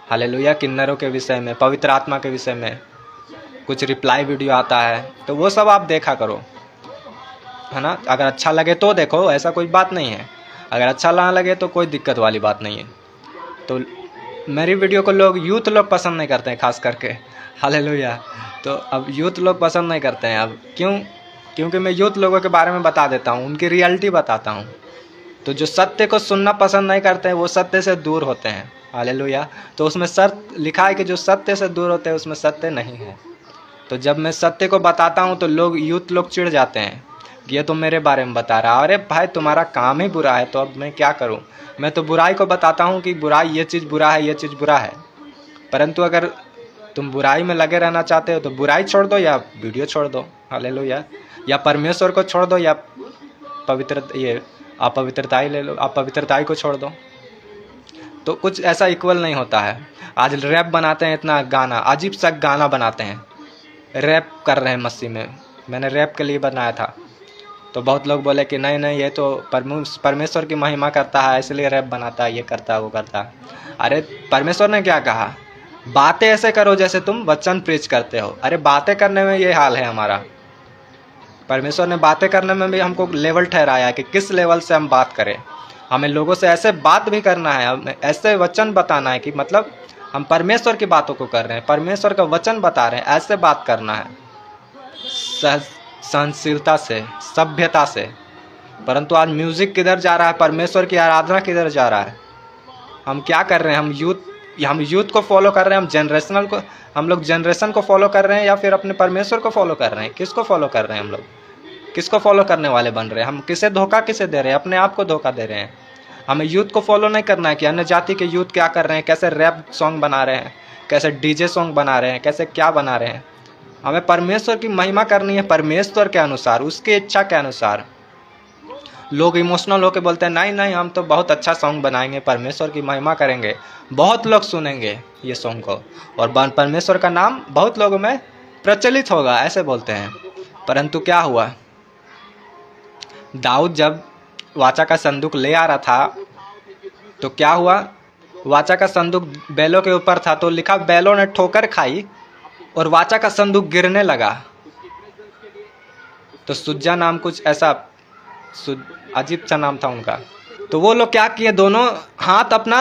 हालेलुया, किन्नरों के विषय में, पवित्र आत्मा के विषय में कुछ रिप्लाई वीडियो आता है। तो वो सब आप देखा करो, है ना। अगर अच्छा लगे तो देखो, ऐसा कोई बात नहीं है। अगर अच्छा ना लगे तो कोई दिक्कत वाली बात नहीं है। तो मेरी वीडियो को यूथ लोग पसंद नहीं करते हैं खास करके। हालेलुया। तो अब यूथ लोग पसंद नहीं करते हैं। अब क्योंकि मैं यूथ लोगों के बारे में बता देता हूँ, उनकी रियलिटी बताता हूँ। तो जो सत्य को सुनना पसंद नहीं करते हैं वो सत्य से दूर होते हैं। हालेलुया। तो उसमें लिखा है कि जो सत्य से दूर होते हैं उसमें सत्य नहीं है। तो जब मैं सत्य को बताता हूँ तो यूथ लोग चिढ़ जाते हैं, ये तो मेरे बारे में बता रहा है। अरे भाई, तुम्हारा काम ही बुरा है, तो अब मैं क्या करूं? मैं तो बुराई को बताता हूं कि बुराई, ये चीज़ बुरा है, ये चीज़ बुरा है। परंतु अगर तुम बुराई में लगे रहना चाहते हो तो बुराई छोड़ दो या वीडियो छोड़ दो। हालेलुया। या परमेश्वर को छोड़ दो या अपवित्रताई ले लो, अपवित्रताई को छोड़ दो। तो कुछ ऐसा इक्वल नहीं होता है। आज रैप बनाते हैं, इतना गाना, अजीब सा गाना बनाते हैं, रैप कर रहे हैं मसीह में। मैंने रैप के लिए बनाया था, तो बहुत लोग बोले कि नहीं ये तो परमेश्वर की महिमा करता है इसलिए रैप बनाता है, ये करता है, वो करता है। अरे परमेश्वर ने क्या कहा? बातें ऐसे करो जैसे तुम वचन प्रीच करते हो। अरे बातें करने में ये हाल है हमारा। परमेश्वर ने बातें करने में भी हमको लेवल ठहराया है कि किस लेवल से हम बात करें। हमें लोगों से ऐसे बात भी करना है, हमें ऐसे वचन बताना है कि हम परमेश्वर की बातों को कर रहे हैं, परमेश्वर का वचन बता रहे हैं, ऐसे बात करना है, सहनशीलता से, सभ्यता से। परंतु आज म्यूजिक किधर जा रहा है? परमेश्वर की आराधना किधर जा रहा है? हम क्या कर रहे हैं? हम यूथ को फॉलो कर रहे हैं, हम लोग जनरेशन को फॉलो कर रहे हैं, या फिर अपने परमेश्वर को फॉलो कर रहे हैं? किसको फॉलो कर रहे हैं? हम लोग किसको फॉलो करने वाले बन रहे हैं? हम किसे दे रहे हैं? अपने आप को धोखा दे रहे हैं। हमें यूथ को फॉलो नहीं करना है कि अन्य जाति के यूथ क्या कर रहे हैं, कैसे रैप सॉन्ग बना रहे हैं, कैसे डीजे सॉन्ग बना रहे हैं, कैसे क्या बना रहे हैं। हमें परमेश्वर की महिमा करनी है, परमेश्वर के अनुसार, उसकी इच्छा के अनुसार। लोग इमोशनल होकर बोलते हैं नहीं नहीं हम तो बहुत अच्छा सॉन्ग बनाएंगे, परमेश्वर की महिमा करेंगे, बहुत लोग सुनेंगे ये सॉन्ग को और परमेश्वर का नाम बहुत लोगों में प्रचलित होगा, ऐसे बोलते हैं। परंतु क्या हुआ, दाऊद जब वाचा का संदूक ले आ रहा था तो क्या हुआ, वाचा का संदूक बैलों के ऊपर था तो लिखा बैलों ने ठोकर खाई और वाचा का संदूक गिरने लगा। तो सुज्जा नाम कुछ ऐसा अजीब सा नाम था उनका। तो वो लोग क्या किए, दोनों अपना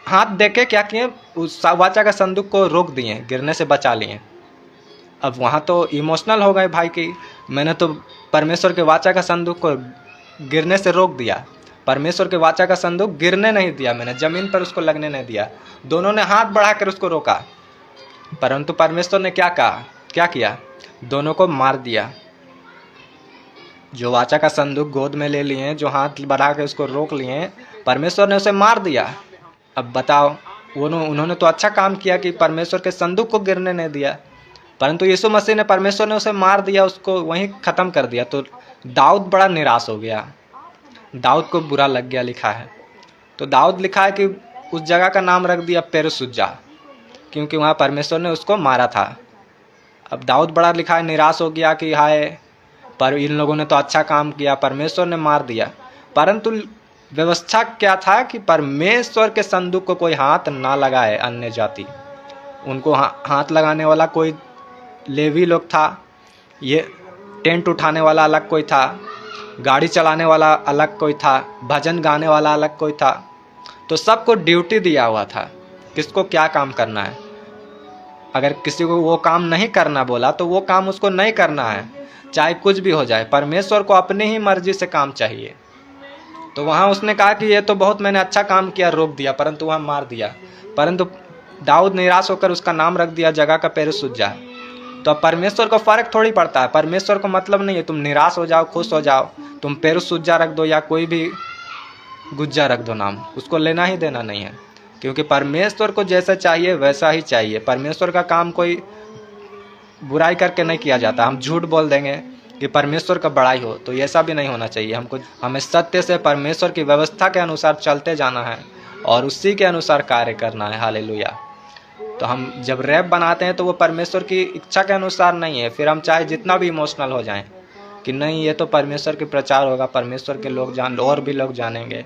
हाथ देके क्या किए, उस वाचा का संदूक को रोक दिए, गिरने से बचा लिए। अब वहाँ तो इमोशनल हो गए भाई कि मैंने तो परमेश्वर के वाचा का संदूक को गिरने से रोक दिया, परमेश्वर के वाचा का संदूक गिरने नहीं दिया, मैंने ज़मीन पर उसको लगने नहीं दिया। दोनों ने हाथ बढ़ाकर उसको रोका, परंतु परमेश्वर ने क्या कहा, क्या किया, दोनों को मार दिया। जो वाचा का संदूक गोद में ले लिए, जो हाथ बढ़ा के उसको रोक लिए, परमेश्वर ने उसे मार दिया। अब बताओ, उन्होंने तो अच्छा काम किया कि परमेश्वर के संदूक को गिरने नहीं दिया, परंतु यीशु मसीह ने, परमेश्वर ने उसे मार दिया, उसको वहीं ख़त्म कर दिया। तो दाऊद बड़ा निराश हो गया, दाऊद को बुरा लग गया, लिखा है। तो दाऊद लिखा है कि उस जगह का नाम रख दिया पेरसुज्जा, क्योंकि वहाँ परमेश्वर ने उसको मारा था। अब दाऊद बड़ा लिखा है निराश हो गया कि हाय, पर इन लोगों ने तो अच्छा काम किया, परमेश्वर ने मार दिया। परंतु व्यवस्था क्या था कि परमेश्वर के संदूक को कोई हाथ ना लगाए, अन्य जाति, उनको हाथ लगाने वाला कोई लेवी लोग था, ये टेंट उठाने वाला अलग कोई था, गाड़ी चलाने वाला अलग कोई था, भजन गाने वाला अलग कोई था। तो सबको ड्यूटी दिया हुआ था किसको क्या काम करना है। अगर किसी को वो काम नहीं करना बोला तो वो काम उसको नहीं करना है, चाहे कुछ भी हो जाए। परमेश्वर को अपनी ही मर्जी से काम चाहिए। तो वहाँ उसने कहा कि ये तो बहुत मैंने अच्छा काम किया, रोक दिया, परंतु वहाँ मार दिया। परंतु दाऊद निराश होकर उसका नाम रख दिया जगह का पेरसुज्जा। तो अब परमेश्वर को फ़र्क थोड़ी पड़ता है, परमेश्वर को मतलब नहीं है तुम निराश हो जाओ, खुश हो जाओ, तुम पेरसुज्जा रख दो या कोई भी गुज्जा रख दो नाम, उसको लेना ही देना नहीं है। क्योंकि परमेश्वर को जैसा चाहिए वैसा ही चाहिए। परमेश्वर का काम कोई बुराई करके नहीं किया जाता। हम झूठ बोल देंगे कि परमेश्वर का बड़ाई हो, तो ऐसा भी नहीं होना चाहिए। हमें सत्य से परमेश्वर की व्यवस्था के अनुसार चलते जाना है और उसी के अनुसार कार्य करना है। हालेलुया। तो हम जब रैप बनाते हैं तो वो परमेश्वर की इच्छा के अनुसार नहीं है। फिर हम चाहे जितना भी इमोशनल हो जाएं कि नहीं ये तो परमेश्वर के प्रचार होगा, परमेश्वर के लोग और भी लोग जानेंगे।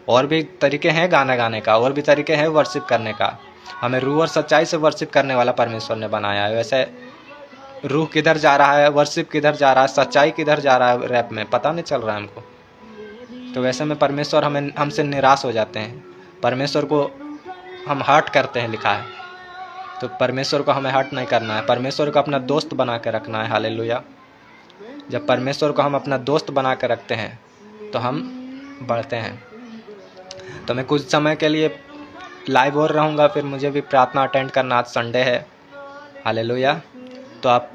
और भी तरीके हैं गाना गाने का, और भी तरीके हैं वर्शिप करने का। हमें रूह और सच्चाई से वर्शिप करने वाला परमेश्वर ने बनाया है। वैसे रूह किधर जा रहा है, वर्शिप किधर जा रहा है, सच्चाई किधर जा रहा है, रैप में पता नहीं चल रहा है हमको। तो वैसे में परमेश्वर हमसे निराश हो जाते हैं, परमेश्वर को हम हर्ट करते हैं, लिखा है। तो परमेश्वर को हमें हर्ट नहीं करना है, परमेश्वर को अपना दोस्त बना के रखना है। हालेलुया। जब परमेश्वर को हम अपना दोस्त बना के रखते हैं तो हम बढ़ते हैं। तो मैं कुछ समय के लिए लाइव और रहूँगा, फिर मुझे भी प्रार्थना अटेंड करना, आज संडे है। हालेलुया। तो आप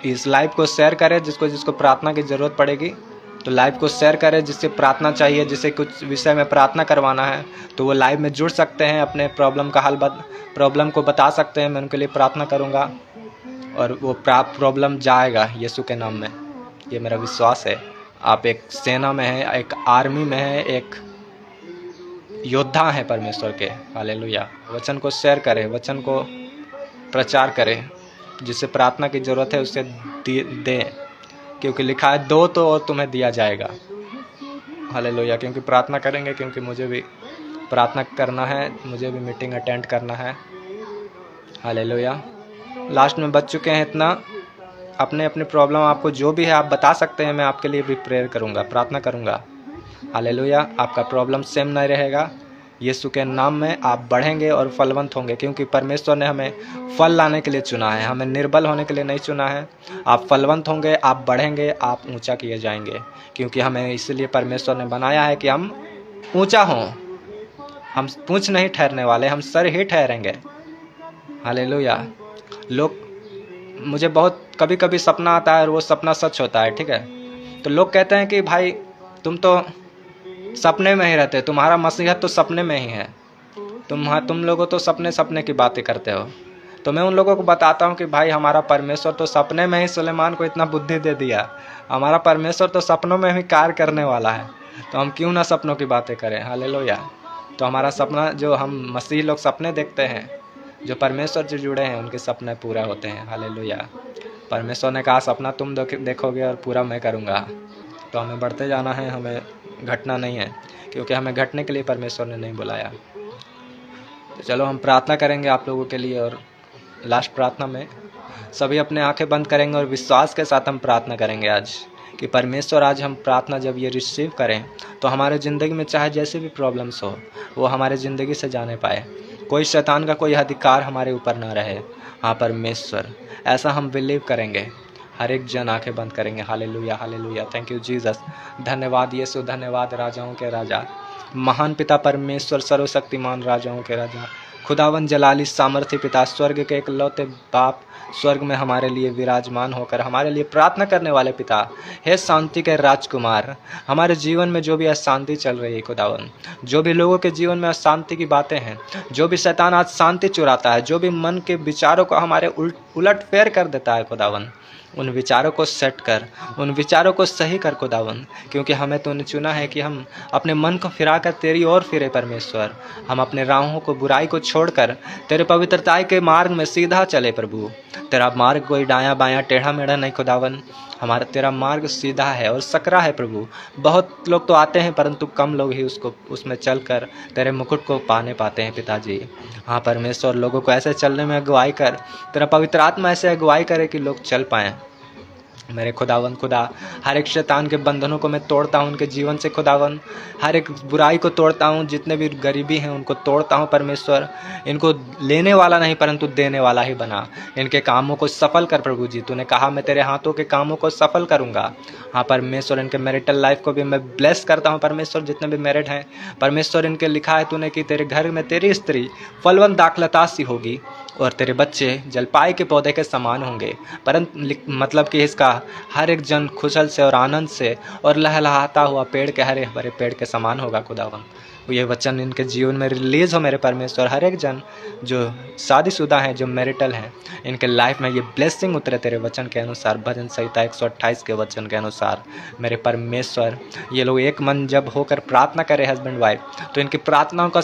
इस लाइव को शेयर करें, जिसको प्रार्थना की ज़रूरत पड़ेगी तो लाइव को शेयर करें। जिससे प्रार्थना चाहिए, जिसे कुछ विषय में प्रार्थना करवाना है, तो वो लाइव में जुड़ सकते हैं, अपने प्रॉब्लम का हल प्रॉब्लम को बता सकते हैं। मैं उनके लिए प्रार्थना करूँगा और वो प्रॉब्लम जाएगा यीशु के नाम में, ये मेरा विश्वास है। आप एक सेना में हैं, एक आर्मी में हैं, एक योद्धा हैं परमेश्वर के। हालेलुया। वचन को शेयर करें, वचन को प्रचार करें, जिसे प्रार्थना की ज़रूरत है उसे दें, क्योंकि लिखा है दो तो और तुम्हें दिया जाएगा। हालेलुया। क्योंकि प्रार्थना करेंगे, क्योंकि मुझे भी प्रार्थना करना है, मुझे भी मीटिंग अटेंड करना है। हालेलुया। लास्ट में बच चुके हैं इतना। अपने अपने प्रॉब्लम आपको जो भी है आप बता सकते हैं, मैं आपके लिए भी प्रेयर करूँगा, प्रार्थना करूँगा। हालेलुया। आपका प्रॉब्लम सेम नहीं रहेगा। यीशु के नाम में आप बढ़ेंगे और फलवंत होंगे, क्योंकि परमेश्वर ने हमें फल लाने के लिए चुना है, हमें निर्बल होने के लिए नहीं चुना है। आप फलवंत होंगे, आप बढ़ेंगे, आप ऊंचा किए जाएंगे, क्योंकि हमें इसलिए परमेश्वर ने बनाया है कि हम ऊंचा हों। हम पूंछ नहीं ठहरने वाले, हम सर ही ठहरेंगे। हालेलुया। मुझे बहुत कभी कभी सपना आता है और वो सपना सच होता है, ठीक है। तो लोग कहते हैं कि भाई तुम तो सपने में ही रहते, तुम्हारा मसीहत तो सपने में ही है, तुम लोगों तो सपने की बातें करते हो। तो मैं उन लोगों को बताता हूँ कि भाई हमारा परमेश्वर तो सपने में ही सुलेमान को इतना बुद्धि दे दिया, हमारा परमेश्वर तो सपनों में भी कार्य करने वाला है, तो हम क्यों ना सपनों की बातें करें। हालेलुया। तो हमारा सपना, जो हम मसीही लोग सपने देखते हैं, जो परमेश्वर से जुड़े हैं, उनके सपने पूरा होते हैं। हालेलुया। परमेश्वर ने कहा सपना तुम देखोगे और पूरा मैं करूँगा। तो हमें बढ़ते जाना है, हमें घटना नहीं है, क्योंकि हमें घटने के लिए परमेश्वर ने नहीं बुलाया। तो चलो हम प्रार्थना करेंगे आप लोगों के लिए, और लास्ट प्रार्थना में सभी अपने आंखें बंद करेंगे और विश्वास के साथ हम प्रार्थना करेंगे आज कि परमेश्वर, आज हम प्रार्थना जब ये रिसीव करें तो हमारे ज़िंदगी में चाहे जैसे भी प्रॉब्लम्स हो वो हमारे ज़िंदगी से जाने पाए, कोई शैतान का कोई अधिकार हमारे ऊपर ना रहे। हाँ परमेश्वर, ऐसा हम बिलीव करेंगे। हर एक जन आंखें बंद करेंगे। Hallelujah, hallelujah. Thank you Jesus. धन्यवाद यीशु, धन्यवाद राजाओं के राजा, महान पिता परमेश्वर, सर्वशक्तिमान राजाओं के राजा, खुदावन जलाली सामर्थ्य पिता, स्वर्ग के इकलौते बाप, स्वर्ग में हमारे लिए विराजमान होकर हमारे लिए प्रार्थना करने वाले पिता, हे शांति के राजकुमार, हमारे जीवन में जो भी अशांति चल रही है खुदावन, जो भी लोगों के जीवन में अशांति की बातें हैं, जो भी शैतान आज शांति चुराता है, जो भी मन के विचारों को हमारे उलट फेर कर देता है खुदावन, उन विचारों को सेट कर, उन विचारों को सही कर खुदावन, क्योंकि हमें तूने चुना है कि हम अपने मन को फिराकर तेरी ओर फिरे परमेश्वर। हम अपने राहों को, बुराई को छोड़कर तेरे पवित्रता के मार्ग में सीधा चले प्रभु। तेरा मार्ग कोई दायां बायां टेढ़ा मेढ़ा नहीं खुदावन, हमारा तेरा मार्ग सीधा है और सकरा है प्रभु। बहुत लोग तो आते हैं परंतु कम लोग ही उसमें चलकर तेरे मुकुट को पाने पाते हैं पिताजी। हाँ परमेश्वर, लोगों को ऐसे चलने में अगुवाई कर, तेरा पवित्र आत्मा ऐसे अगुवाई करे कि लोग चल पाएँ। मेरे खुदावन, खुदा हर एक शैतान के बंधनों को मैं तोड़ता हूँ उनके जीवन से खुदावन, हर एक बुराई को तोड़ता हूँ, जितने भी गरीबी हैं उनको तोड़ता हूँ परमेश्वर। इनको लेने वाला नहीं परंतु देने वाला ही बना, इनके कामों को सफल कर प्रभु जी। तूने कहा मैं तेरे हाथों के कामों को सफल करूँगा। हाँ परमेश्वर, इनके मैरिटल लाइफ को भी मैं ब्लेस करता हूँ परमेश्वर। जितने भी मैरिड हैं परमेश्वर, इनके लिखा है तूने कि तेरे घर में तेरी स्त्री फलवंत दाखलता सी होगी और तेरे बच्चे जलपाई के पौधे के समान होंगे। परंतु मतलब कि इसका हर एक जन खुशल से और आनंद से और लहलहाता हुआ पेड़ के, हरे भरे पेड़ के समान होगा खुदावन। ये वचन इनके जीवन में रिलीज हो मेरे परमेश्वर। हर एक जन जो शादीशुदा हैं, जो मैरिटल हैं, इनके लाइफ में ये ब्लेसिंग उतरे तेरे वचन के अनुसार, भजन संहिता 128 के वचन के अनुसार मेरे परमेश्वर। ये लोग एक मन जब होकर प्रार्थना करे हस्बैंड वाइफ, तो इनकी प्रार्थनाओं का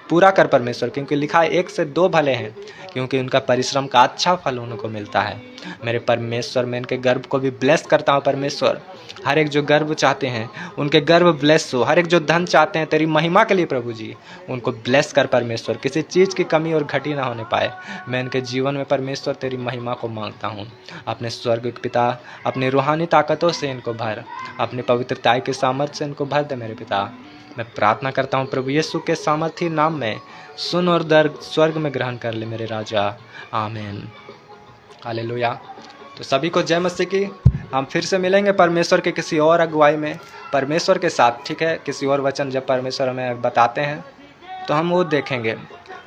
पूरा कर परमेश्वर, क्योंकि लिखा है 1 से 2 भले हैं, क्योंकि उनका परिश्रम का अच्छा फल उनको मिलता है। मेरे परमेश्वर, मैं इनके गर्भ को भी ब्लेस करता हूँ परमेश्वर। हर एक जो गर्भ चाहते हैं उनके गर्भ ब्लेस हो, हर एक जो धन चाहते हैं तेरी महिमा के लिए प्रभु जी, उनको ब्लेस कर परमेश्वर। किसी चीज़ की कमी और घटी ना होने पाए। मैं इनके जीवन में परमेश्वर तेरी महिमा को मांगता हूँ। अपने स्वर्ग के पिता, अपनी रूहानी ताकतों से इनको भर, अपनी पवित्रता के सामर्थ्य से इनको भर दे मेरे पिता। मैं प्रार्थना करता हूँ प्रभु यीशु के सामर्थी नाम में, सुन और दर्द स्वर्ग में ग्रहण कर ले मेरे राजा। आमीन, हालेलुया। तो सभी को जय मसीह की। हम फिर से मिलेंगे परमेश्वर के किसी और अगुवाई में, परमेश्वर के साथ, ठीक है। किसी और वचन जब परमेश्वर हमें बताते हैं तो हम वो देखेंगे।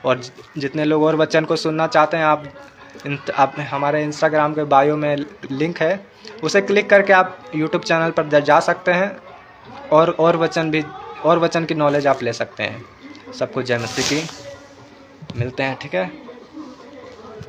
और जितने लोग और वचन को सुनना चाहते हैं, आप हमारे इंस्टाग्राम के बायो में लिंक है, उसे क्लिक करके आप यूट्यूब चैनल पर जा सकते हैं और वचन की नॉलेज आप ले सकते हैं। सबको जय मसीह की। मिलते हैं, ठीक है।